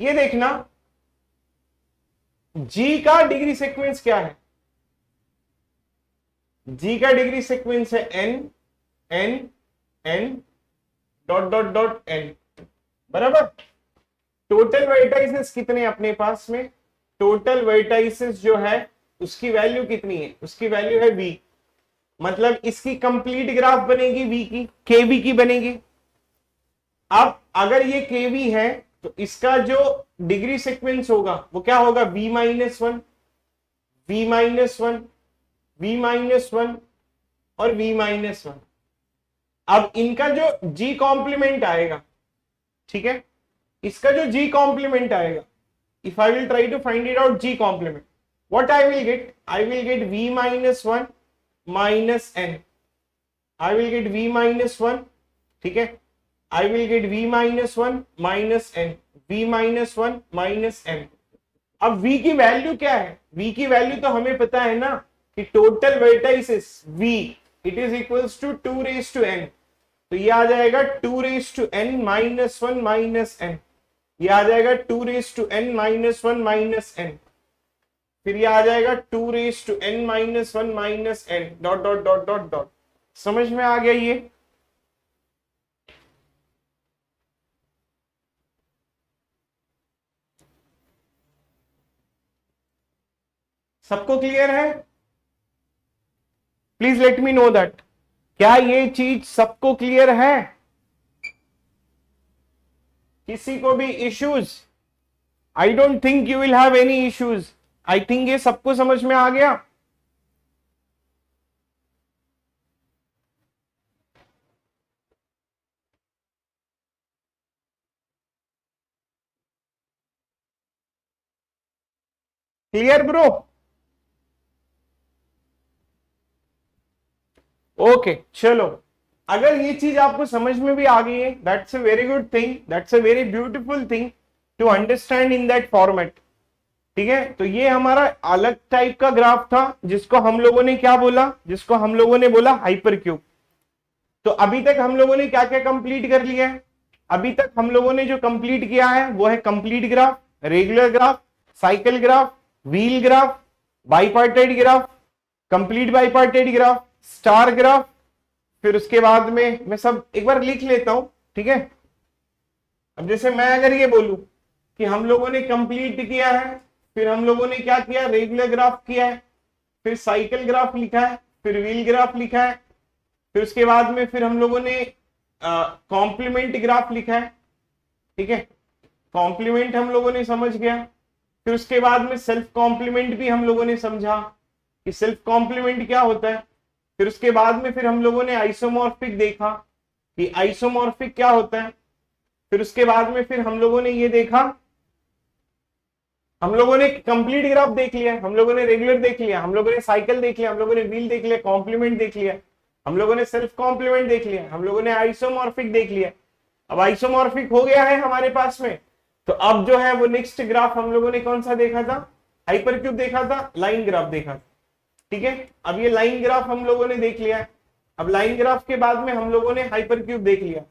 ये देखना, जी का डिग्री सीक्वेंस क्या है? जी का डिग्री सीक्वेंस है N N N dot dot dot N, बराबर। टोटल वर्टाइसेस कितने अपने पास में? टोटल वर्टाइसेस जो है उसकी वैल्यू कितनी है? उसकी वैल्यू है वी। मतलब इसकी कंप्लीट ग्राफ बनेगी वी की, केवी की बनेगी। अब अगर ये केवी है तो इसका जो डिग्री सीक्वेंस होगा वो क्या होगा? V minus one, V minus one, V minus one और वी माइनस वन। अब इनका जो जी कॉम्प्लीमेंट आएगा, ठीक है, इसका जो जी कॉम्प्लीमेंट आएगा, if I will try to find it out G complement, what I will get? I will get V minus one minus N. I will get V minus one, ठीक है, I will get V minus one minus N, V minus one minus N. अब v की value क्या है? v की value तो हमें पता है ना कि total vertices v it is equals to 2 raise to n। तो ये आ जाएगा 2 raise to n minus one minus n। ये आ जाएगा 2 raise to n minus one minus n। फिर ये आ जाएगा 2 raise to n minus one minus n dot dot dot dot dot. समझ में आ गया ये? सबको क्लियर है? Please let me know that. क्या ये चीज सबको क्लियर है? किसी को भी issues? I don't think you will have any issues. I think ये सबको समझ में आ गया। Clear bro? ओके चलो, अगर ये चीज आपको समझ में भी आ गई है, that's a very good thing, that's a very beautiful thing to understand in that format. ठीक है, तो ये हमारा अलग टाइप का ग्राफ था जिसको हम लोगों ने क्या बोला? जिसको हम लोगों ने बोला हाइपरक्यूब। तो अभी तक हम लोगों ने क्या क्या कंप्लीट कर लिया है? अभी तक हम लोगों ने जो कंप्लीट किया है वो है complete graph, regular graph, cycle graph, wheel graph, bipartite graph, complete bipartite graph, star graph. फिर उसके बाद में मैं सब एक बार लिख लेता हूं, ठीक है। अब जैसे मैं अगर ये बोलूं कि हम लोगों ने कंप्लीट किया है, फिर हम लोगों ने क्या किया? रेगुलर ग्राफ किया है, फिर साइकिल ग्राफ लिखा है, फिर व्हील ग्राफ लिखा है, फिर उसके बाद में फिर हम लोगों ने कॉम्प्लीमेंट ग्राफ लिखा है, ठीक है। कॉम्प्लीमेंट हम लोगों ने समझ गया। फिर उसके बाद में सेल्फ कॉम्प्लीमेंट भी हम लोगों ने समझा कि सेल्फ कॉम्प्लीमेंट क्या होता है। फिर उसके बाद में फिर हम लोगों ने आइसोमॉर्फिक देखा कि आइसोमॉर्फिक क्या होता है। फिर उसके बाद में फिर हम लोगों ने ये देखा, हम लोगों ने कंप्लीट ग्राफ देख लिया, हम लोगों ने रेगुलर देख लिया, हम लोगों ने साइकिल देख लिया, हम लोगों ने व्हील देख लिया, कॉम्प्लीमेंट देख लिया, हम लोगों ने सेल्फ कॉम्प्लीमेंट देख लिया, हम लोगों ने आइसोमॉर्फिक देख लिया। अब आइसोमॉर्फिक हो गया है हमारे पास में, तो अब जो है वो नेक्स्ट ग्राफ हम लोगों ने कौन सा देखा था? हाइपरक्यूब देखा था, लाइन ग्राफ देखा था, ठीक है। अब ये लाइन ग्राफ हम लोगों ने देख लिया है। अब लाइन ग्राफ के बाद में हम लोगों ने हाइपरक्यूब देख लिया।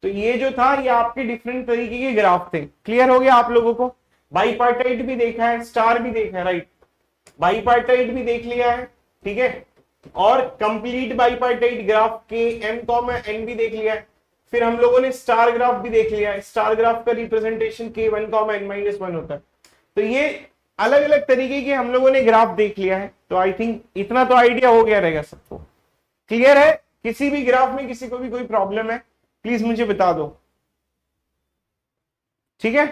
तो ये जो था ये आपके डिफरेंट तरीके के ग्राफ थे। क्लियर हो गया आप लोगों को? बाइपार्टाइट भी देखा है, स्टार भी देखा है, राइट। बाइपार्टाइट भी देख लिया है, ठीक है। और कंप्लीट बाइपार्टाइट ग्राफ के m,n भी देख लिया है। फिर हम लोगों ने स्टार ग्राफ भी देख लिया है। स्टार ग्राफ का रिप्रेजेंटेशन k1,n-1 होता है। तो ये अलग अलग तरीके के हम लोगों ने ग्राफ देख लिया है। तो आई थिंक इतना तो आइडिया हो गया रहेगा सबको। क्लियर है? किसी भी ग्राफ में किसी को भी कोई प्रॉब्लम है प्लीज मुझे बता दो, ठीक है।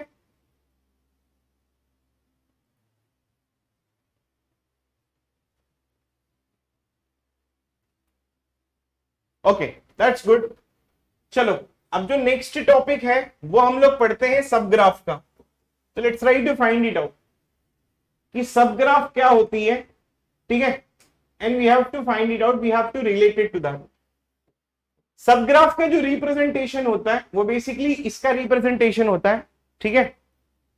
Okay that's good. चलो अब जो नेक्स्ट टॉपिक है वो हम लोग पढ़ते हैं सब ग्राफ का। तो let's try to find it out कि सब ग्राफ क्या होती है, ठीक है। And we have to find it out, we have to relate it to that. Subgraph का जो रिप्रेजेंटेशन होता है वो बेसिकली इसका रिप्रेजेंटेशन होता है, ठीक है।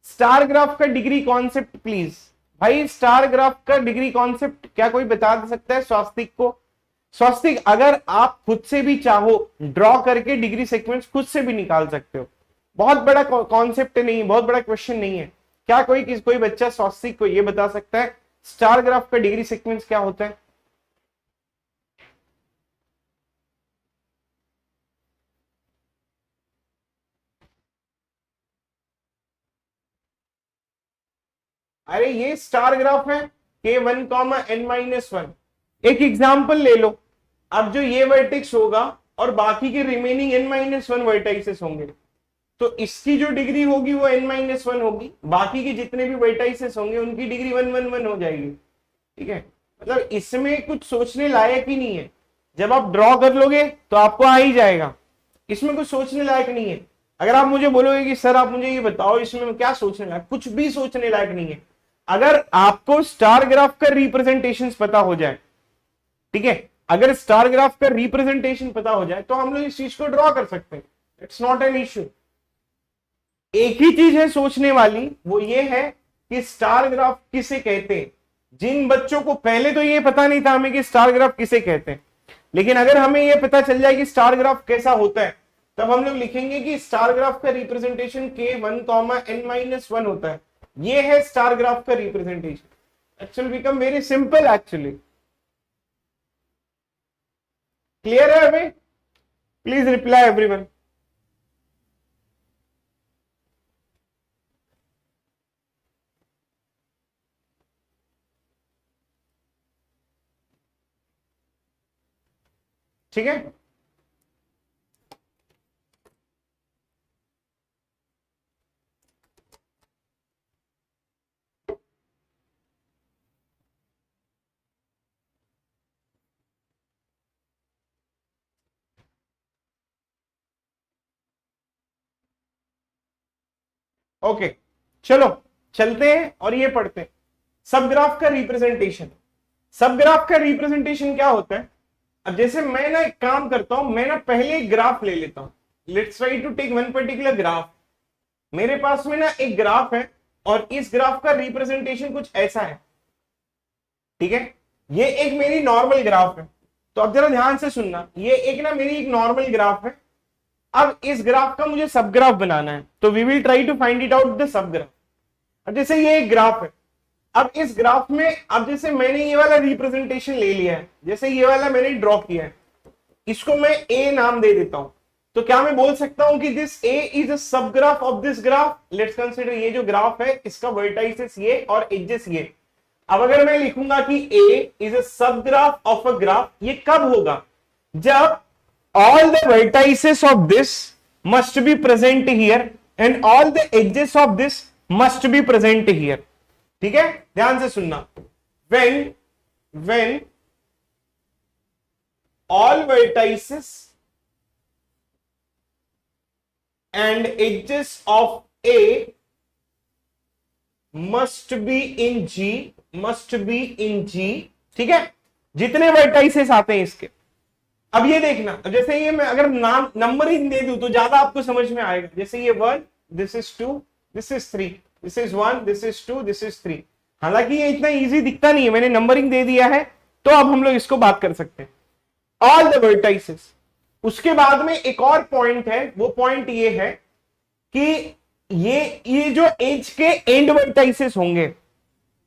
स्टार ग्राफ का डिग्री कॉन्सेप्ट प्लीज भाई स्टार ग्राफ का डिग्री कॉन्सेप्ट क्या कोई बता सकता है स्वास्तिक को? स्वास्तिक अगर आप खुद से भी चाहो ड्रॉ करके डिग्री सीक्वेंस खुद से भी निकाल सकते हो, बहुत बड़ा कॉन्सेप्ट नहीं है, बहुत बड़ा क्वेश्चन नहीं है। क्या कोई बच्चा स्वास्तिक को ये बता सकता है स्टार ग्राफ का डिग्री सीक्वेंस क्या होता है? अरे ये स्टार ग्राफ है K1 comma N minus one. एक एग्जाम्पल ले लो, अब जो ये वर्टेक्स होगा और बाकी के remaining N minus one vertices होंगे, तो इसकी जो डिग्री होगी वो N माइनस वन होगी, बाकी के जितने भी वर्टाइसेस होंगे उनकी डिग्री 111 हो जाएगी। ठीक है, मतलब इसमें कुछ सोचने लायक ही नहीं है, जब आप ड्रॉ कर लोगे तो आपको आ ही जाएगा, इसमें कुछ सोचने लायक नहीं है। अगर आप मुझे बोलोगे कि सर आप मुझे ये बताओ इसमें क्या सोचने लायक, कुछ भी सोचने लायक नहीं है। अगर आपको स्टार ग्राफ का रिप्रेजेंटेशन पता हो जाए, ठीक है, अगर स्टार ग्राफ का रिप्रेजेंटेशन पता हो जाए तो हम लोग इस चीज को ड्रॉ कर सकते हैं, इट्स नॉट एन इश्यू। एक ही चीज है सोचने वाली, वो ये है कि स्टार ग्राफ किसे कहते हैं। जिन बच्चों को पहले तो ये पता नहीं था हमें कि स्टार ग्राफ किसे कहते हैं, लेकिन अगर हमें ये पता चल जाए कि स्टार ग्राफ कैसा होता है, तब हम लोग लिखेंगे कि स्टार ग्राफ का representation K1 comma N minus one होता है। ये है स्टार ग्राफ का representation. Actually become very simple actually. Clear है अभी? Please reply everyone. ठीक है, ओके चलो चलते हैं और ये पढ़ते हैं सब ग्राफ का रिप्रेजेंटेशन। सब ग्राफ का रिप्रेजेंटेशन क्या होता है? अब जैसे मैं ना एक काम करता हूं, मैं ना पहले एक ग्राफ ले लेता हूं। Let's try to take one particular graph. मेरे पास में ना एक ग्राफ है और इस ग्राफ का रिप्रेजेंटेशन कुछ ऐसा है। ठीक है, ये एक मेरी नॉर्मल ग्राफ है। तो अब जरा ध्यान से सुनना, ये एक ना मेरी एक नॉर्मल ग्राफ है। अब इस ग्राफ का मुझे सब ग्राफ बनाना है, तो we will try to find it out the subgraph. अब जैसे ये एक ग्राफ है, अब इस ग्राफ में अब जैसे मैंने ये वाला रिप्रेजेंटेशन ले लिया है, जैसे ये वाला मैंने ड्रॉ किया है, इसको मैं ए नाम दे देता हूं। तो क्या मैं बोल सकता हूं कि दिस ए इज अ सब graph of this graph? Let's consider ये जो ग्राफ है इसका वर्टाइसेस ये और एजेस ये। अब अगर मैं लिखूंगा कि ए इज अ सब ग्राफ ऑफ अ ग्राफ, ये कब होगा? जब all the vertices of this must be present here and all the edges of this must be present here। ठीक है, ध्यान से सुनना। when all vertices and edges of A must be in G। ठीक है, जितने वर्टाइसेस आते हैं इसके। अब ये देखना, जैसे ये मैं अगर नाम नंबरिंग दे दूं तो ज्यादा आपको समझ में आएगा। जैसे ये 1, this is 2, this is 3, this is 1, this is 2, this is 3। हालांकि ये इतना इजी दिखता नहीं है, मैंने नंबरिंग दे दिया है, तो अब हम लोग इसको बात कर सकते हैं ऑल द वर्टाइसेस। उसके बाद में एक और पॉइंट है, वो पॉइंट ये है कि ये जो एज के एंड वर्टाइसेस होंगे,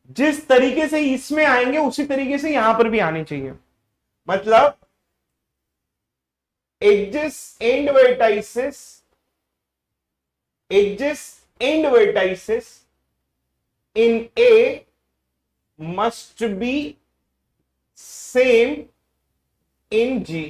जिस तरीके से इसमें आएंगे उसी तरीके से यहां पर भी आने चाहिए। मतलब edges end vertices in A must be same in G।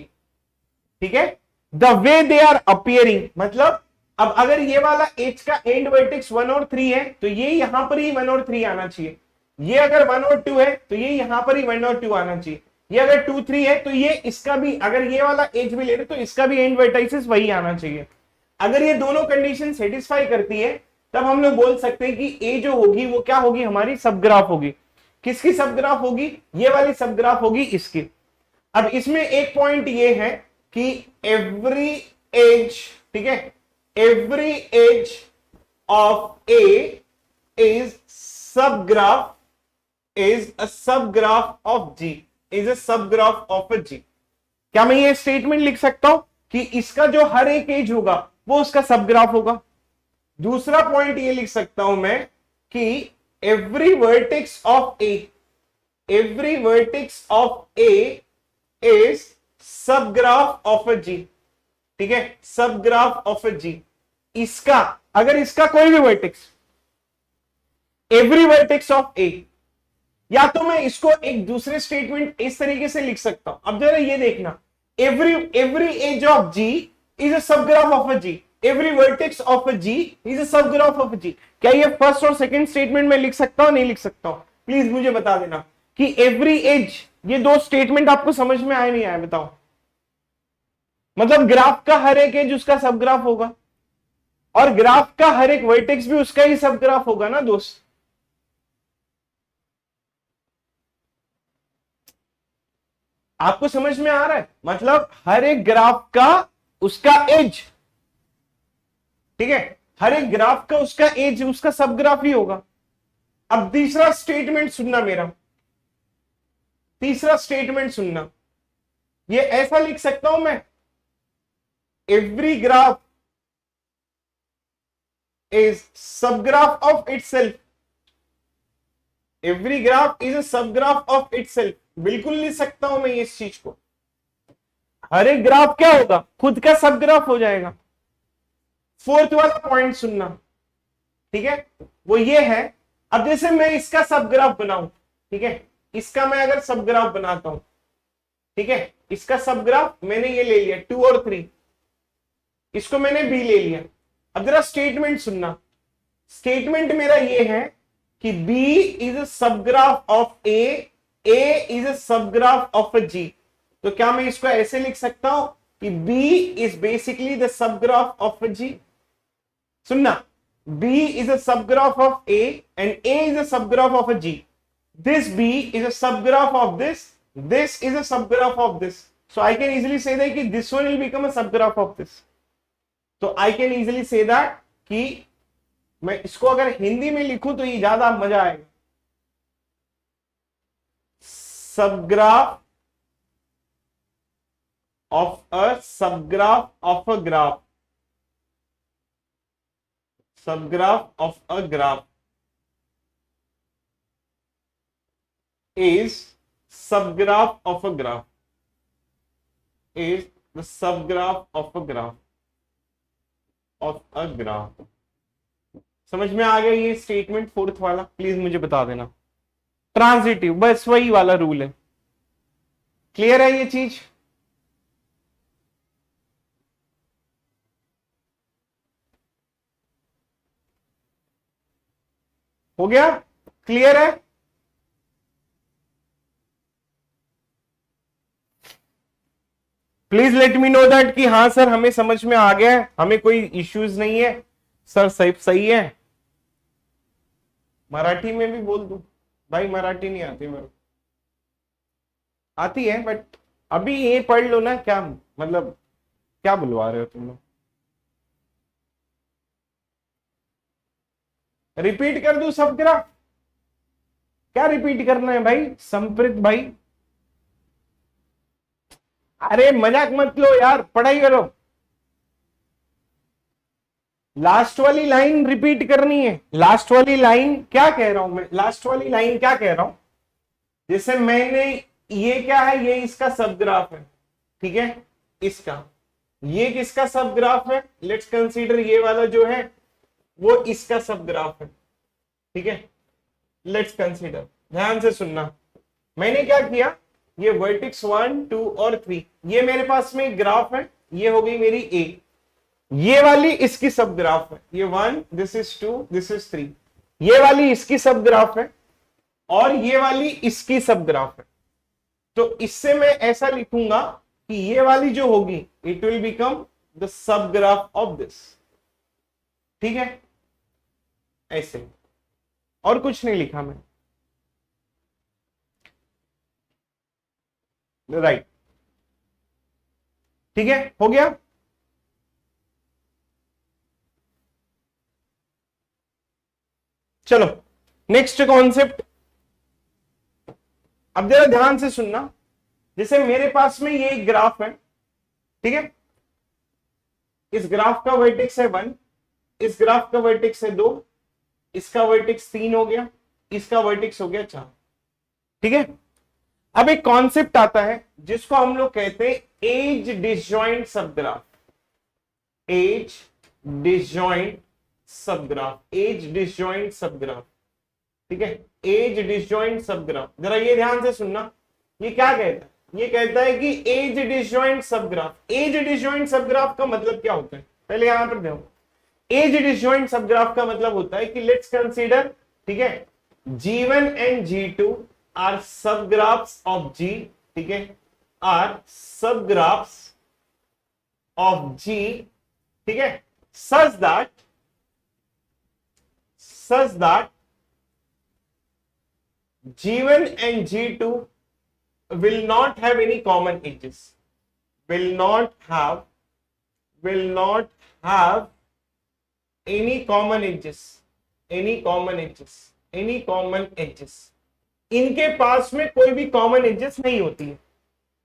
ठीक है, the way they are appearing. मतलब अब अगर ये वाला एज का एंड वर्टेक्स 1 और 3 है तो ये यहां पर ही 1 और 3 आना चाहिए। ये अगर 1 और 2 है तो ये यहां पर ही 1 और 2 आना चाहिए। ये अगर 2, 3 है तो ये इसका भी, अगर ये वाला एज भी ले रहे तो इसका भी एंड वर्टाइसेस वही आना चाहिए। अगर ये दोनों कंडीशन सेटिस्फाई करती है तब हम लोग बोल सकते हैं कि ए जो होगी वो क्या होगी, हमारी सब ग्राफ होगी। किसकी सब ग्राफ होगी? ये वाली सब ग्राफ होगी इसकी। अब इसमें एक पॉइंट ये है कि एवरी एज, ठीक है, every edge of A is सब ग्राफ is a subgraph of G, is a subgraph of a G। क्या मैं ये स्टेटमेंट लिख सकता हूं कि इसका जो हर एक एज होगा वो उसका सबग्राफ होगा। दूसरा पॉइंट ये लिख सकता हूं मैं कि every vertex of A, every vertex of A is subgraph of a G. ठीक है, सबग्राफ ऑफ अ जी। इसका अगर इसका कोई भी वर्टेक्स, एवरी वर्टेक्स ऑफ ए, या तो मैं इसको एक दूसरे स्टेटमेंट इस तरीके से लिख सकता हूं। अब जरा ये देखना, every edge of G is a subgraph of a G, every vertex of a G is a subgraph of a G. क्या ये फर्स्ट और सेकंड स्टेटमेंट में लिख सकता हूं, नहीं लिख सकता हूं? प्लीज मुझे बता देना कि एवरी एज, ये दो स्टेटमेंट आपको समझ में आया नहीं आया बताओ? मतलब ग्राफ का हर एक एज उसका सबग्राफ होगा और ग्राफ का हर एक वर्टेक्स भी उसका ही सबग्राफ होगा ना दोस्त। आपको समझ में आ रहा है? मतलब हर एक ग्राफ का उसका एज, ठीक है, हर एक ग्राफ का उसका एज उसका सब ग्राफ ही होगा। अब तीसरा स्टेटमेंट सुनना मेरा, तीसरा स्टेटमेंट सुनना, ये ऐसा लिख सकता हूं मैं, every graph is subgraph of itself, every graph is a subgraph of itself. बिल्कुल लिख सकता हूं मैं इस चीज को, हर एक ग्राफ क्या होगा, खुद का सबग्राफ हो जाएगा। फोर्थ वाला पॉइंट सुनना, ठीक है, वो ये है, अब जैसे मैं इसका सबग्राफ बनाऊं, ठीक है, इसका मैं अगर सबग्राफ बनाता हूं, ठीक है, इसका सबग्राफ मैंने ये ले लिया 2 और 3, इसको मैंने बी ले लिया। अब जरा स्टेटमेंट सुनना, स्टेटमेंट मेरा ये है कि B is a subgraph of A is a subgraph of a G। तो क्या मैं इसको ऐसे लिख सकता हूं कि B is basically the subgraph of a G? सुनना, B is a subgraph of A and A is a subgraph of a G. This B is a subgraph of this. This is a subgraph of this. So I can easily say that कि this one will become a subgraph of this. So I can easily say that कि मैं इसको अगर हिंदी में लिखूं तो ये ज्यादा मजा आएगा। Subgraph of a subgraph of a graph, subgraph of a graph is subgraph of a graph, is the subgraph of a graph of a graph। समझ में आ गया ये स्टेटमेंट फोर्थ वाला? प्लीज मुझे बता देना। ट्रांजिटिव, बस वही वाला रूल है। क्लियर है ये चीज? हो गया? क्लियर है? Please let me know that कि हाँ सर हमें समझ में आ गया है, हमें कोई इश्यूज नहीं है सर, सही सही है। मराठी में भी बोल दूं? भाई मराठी नहीं आती मेरे को, आती है बट अभी ये पढ़ लो ना, क्या मतलब क्या बुलवा रहे हो तुम लोग? रिपीट कर दूं सब ग्राफ? क्या रिपीट करना है भाई संप्रीत भाई? अरे मजाक मत लो यार, पढ़ाई करो। लास्ट वाली लाइन रिपीट करनी है। लास्ट वाली लाइन क्या कह रहा हूं मैं, लास्ट वाली लाइन क्या कह रहा हूं, जैसे मैंने, ये क्या है, ये इसका सब ग्राफ है, ठीक है, इसका, ये किसका सब ग्राफ है, लेट्स कंसीडर ये वाला जो है वो इसका सब ग्राफ है, ठीक है, लेट्स कंसीडर। ध्यान से सुनना, मैंने क्या किया, ये वर्टेक्स 1 2 और 3, ये मेरे पास में एक ग्राफ है, ये हो गई मेरी ए, ये वाली इसकी सब ग्राफ है, ये 1, दिस इज 2, दिस इज 3, ये वाली इसकी सब ग्राफ है और ये वाली इसकी सब ग्राफ है। तो इससे मैं ऐसा लिखूंगा कि ये वाली जो होगी it will become the sub graph of this, ठीक है, ऐसे, और कुछ नहीं लिखा मैं, राइट, ठीक है, हो गया। चलो नेक्स्ट कॉन्सेप्ट, अब जरा ध्यान से सुनना, जैसे मेरे पास में ये एक ग्राफ है, ठीक है, इस ग्राफ का वर्टेक्स है 1, इस ग्राफ का वर्टेक्स है 2, इसका वर्टेक्स 3 हो गया, इसका वर्टेक्स हो गया 4, ठीक है। अब एक कॉन्सेप्ट आता है जिसको हम लोग कहते हैं edge disjoint subgraph, edge disjoint subgraph, edge disjoint subgraph, ठीक है, एज डिसजॉइंट सबग्राफ। जरा ये ध्यान से सुनना, ये क्या कहता है, ये कहता है कि edge disjoint subgraph, edge disjoint subgraph का मतलब क्या होता है, पहले यहां पर देखो, एज डिसजॉइंट सबग्राफ का मतलब होता है कि लेट्स कंसीडर, ठीक है, G1 and G2 are subgraphs of G, ठीक है, आर सबग्राफ्स ऑफ G, ठीक है, such that G1 and G2 will not have any common edges, will not have any common edges, any common edges, इनके पास में कोई भी common edges नहीं होती है।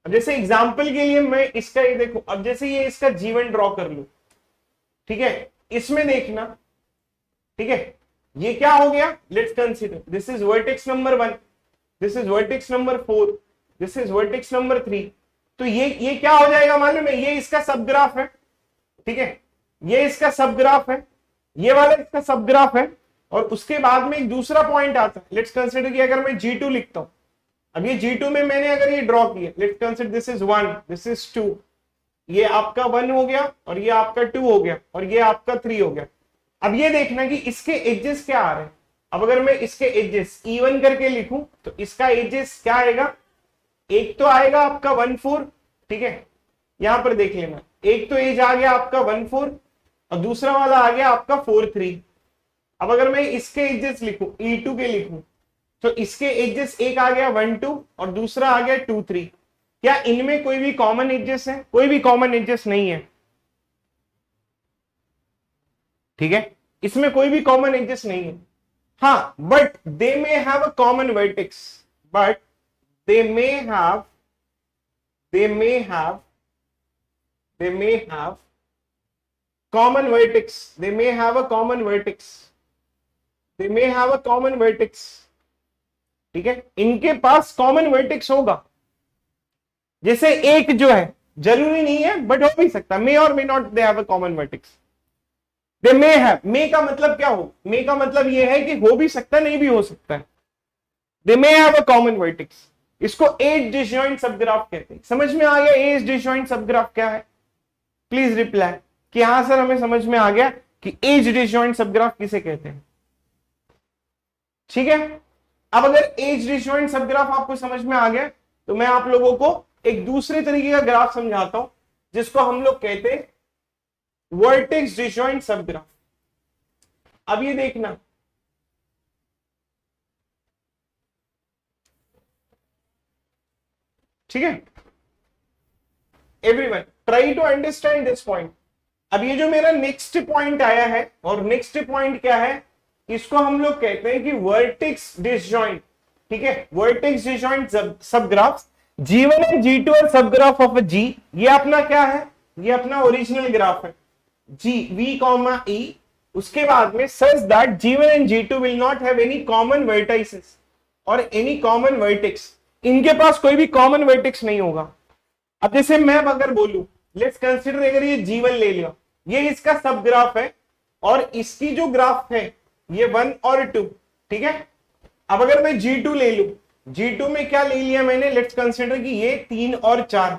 अब जैसे एग्जांपल के लिए मैं इसका ये देखो, अब जैसे ये इसका जीवन ड्रॉ कर लूं, ठीक है, इसमें देखना, ठीक है, ये क्या हो गया, let's consider this is vertex number 1, this is vertex number 4, this is vertex number 3, तो ये क्या हो जाएगा मालूम है, ये इसका सबग्राफ है, ठीक है, ये इसका सबग्राफ है, ये वाला इसका सबग्राफ है, और उसके बाद में एक दूसरा पॉइंट आता है, लेट्स कंसीडर कि अगर मैं G2 लिखता हूं, अब ये G2 में मैंने अगर ये ड्रॉ किया, let's consider this is 1, this is 2, ये आपका 1 हो गया, और ये आपका 2 हो गया, और ये आपका 3 हो गया। अब ये देखना कि इसके एजेस क्या आ रहे हैं। अब अगर मैं इसके एजेस E1 करके लिखूं तो इसका एजेस क्या आएगा, एक तो आएगा आपका 1 4, ठीक है, यहां पर देख लेना, एक तो एज आ गया आपका 1 4 और दूसरा वाला आ गया आपका 4 3। अब अगर मैं इसके एजेस लिखूं, E2 के लिखूं, तो इसके एजेस एक आ गया 1 2 और दूसरा आ गया 2 3। क्या इनमें कोई भी कॉमन एजेस है, कोई भी कॉमन एजेस नहीं है, ठीक है, इसमें कोई भी कॉमन एजेस नहीं है। हाँ, but they may have a common vertex, but they may have common vertex, they may have a common vertex, they may have a common vertex, ठीक है, इनके पास कॉमन वर्टेक्स होगा। जैसे एक जो है, जरूरी नहीं है बट हो भी सकता है, मे और may not they have a common vertex. They may have, may का मतलब क्या हो, मे का मतलब ये है कि हो भी सकता है, नहीं भी हो सकता है। They may have a common vertex, इसको एज डिसजॉइंट सबग्राफ कहते हैं। समझ में आ गया एज डिसजॉइंट सबग्राफ क्या है? प्लीज रिप्लाई कि हाँ सर हमें समझ में आ गया कि एज डिसजॉइंट सबग्राफ किसे कहते हैं। ठीक है, अब अगर एज डिसजॉइंट सबग्राफ आपको समझ में आ गया तो मैं आप लोगों को एक दूसरे तरीके का ग्राफ समझाता हूं जिसको हम लोग कहते हैं वर्टेक्स डिसजॉइंट सबग्राफ। अब ये देखना, ठीक है, everyone try to understand this point. अब ये जो मेरा नेक्स्ट पॉइंट आया है, और नेक्स्ट पॉइंट क्या है, इसको हम लोग कहते हैं कि वर्टेक्स डिसजॉइंट। ठीक है, वर्टेक्स डिसजॉइंट सबग्राफ्स G1 और G2 और सबग्राफ ऑफ G, ये अपना क्या है, ये अपना ओरिजिनल ग्राफ है G V, E, उसके बाद में such that G1 and G2 will not have any common vertices और एनी कॉमन वर्टेक्स, इनके पास कोई भी कॉमन वर्टेक्स नहीं होगा। अब जैसे मैं अगर बोलूं, लेट्स कंसीडर अगर ये G1 ले लिया, ये इसका सब ग्राफ है और इसकी जो ग्राफ है ये 1 और 2, ठीक है। अब अगर मैं G2 ले लूं, G2 में क्या ले लिया मैंने, लेट्स कंसीडर कि ये 3 और 4।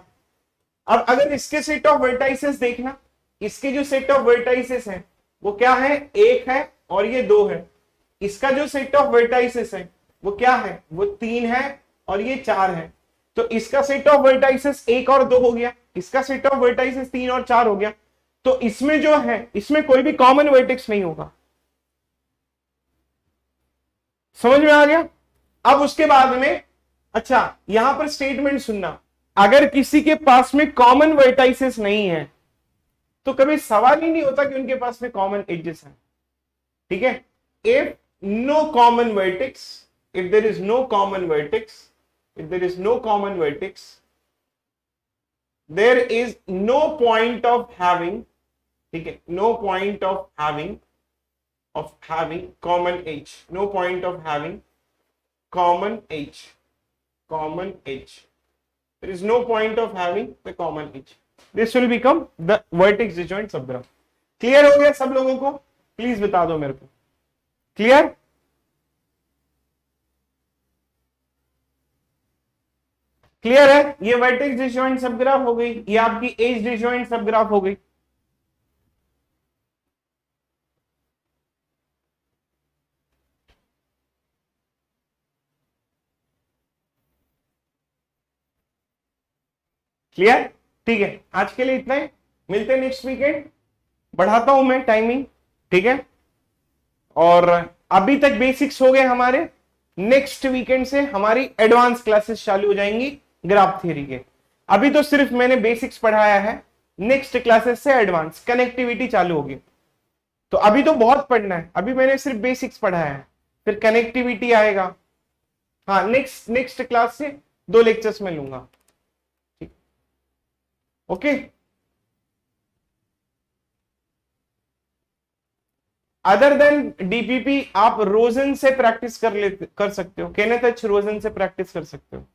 अब अगर इसके सेट ऑफ वर्टाइसेस देखना, इसके जो सेट ऑफ वर्टाइसेस है वो क्या है, 1 है और ये 2 है। इसका जो सेट ऑफ वर्टाइसेस है वो क्या है, वो 3 है और ये 4 है। तो इसका सेट ऑफ वर्टाइसेस 1 और 2 हो गया, इसका सेट ऑफ वर्टाइसेस 3 और 4 हो गया। तो इसमें जो है, इसमें कोई भी कॉमन वर्टेक्स नहीं होगा। समझ में आ गया? अब उसके बाद में, अच्छा यहां पर स्टेटमेंट सुनना, अगर किसी के पास में कॉमन वर्टाइसेस नहीं है तो कभी सवाल ही नहीं होता कि उनके पास में कॉमन एजेस है। ठीक है, if no common vertex, if there is no common vertex, if there is no common vertex, there is no point of having, ठीक है, no point of having common edge, no point of having common edge, there is no point of having the common edge. This will become the vertex disjoint subgraph. Clear हो गया सब लोगों को? Please बता दो मेरे को, क्लियर? क्लियर है? ये वर्टेक्स डिसजॉइंट सबग्राफ हो गई, ये आपकी एज डिसजॉइंट सबग्राफ हो गई. क्लियर? ठीक है, आज के लिए इतना ही. मिलते हैं नेक्स्ट वीकेंड. बढ़ाता हूं मैं टाइमिंग, ठीक है? और अभी तक बेसिक्स हो गए हमारे. नेक्स्ट वीकेंड से हमारी एडवांस क्लासेस चालू हो जाएंगी ग्राफ थ्योरी के. अभी तो सिर्फ मैंने बेसिक्स पढ़ाया है, नेक्स्ट क्लासेस से एडवांस कनेक्टिविटी चालू होगी. तो अभी तो बहुत पढ़ना है, अभी मैंने सिर्फ बेसिक्स पढ़ाया है, फिर कनेक्टिविटी आएगा. हाँ, नेक्स्ट क्लास से 2 लेक्चर्स में लूंगा. ठीक, ओके. अदर देन डीपीपी आप रोजन से प्रैक्टिस कर सकते हो, केनेथ एच रोजन से प्रैक्टिस कर सकते हो.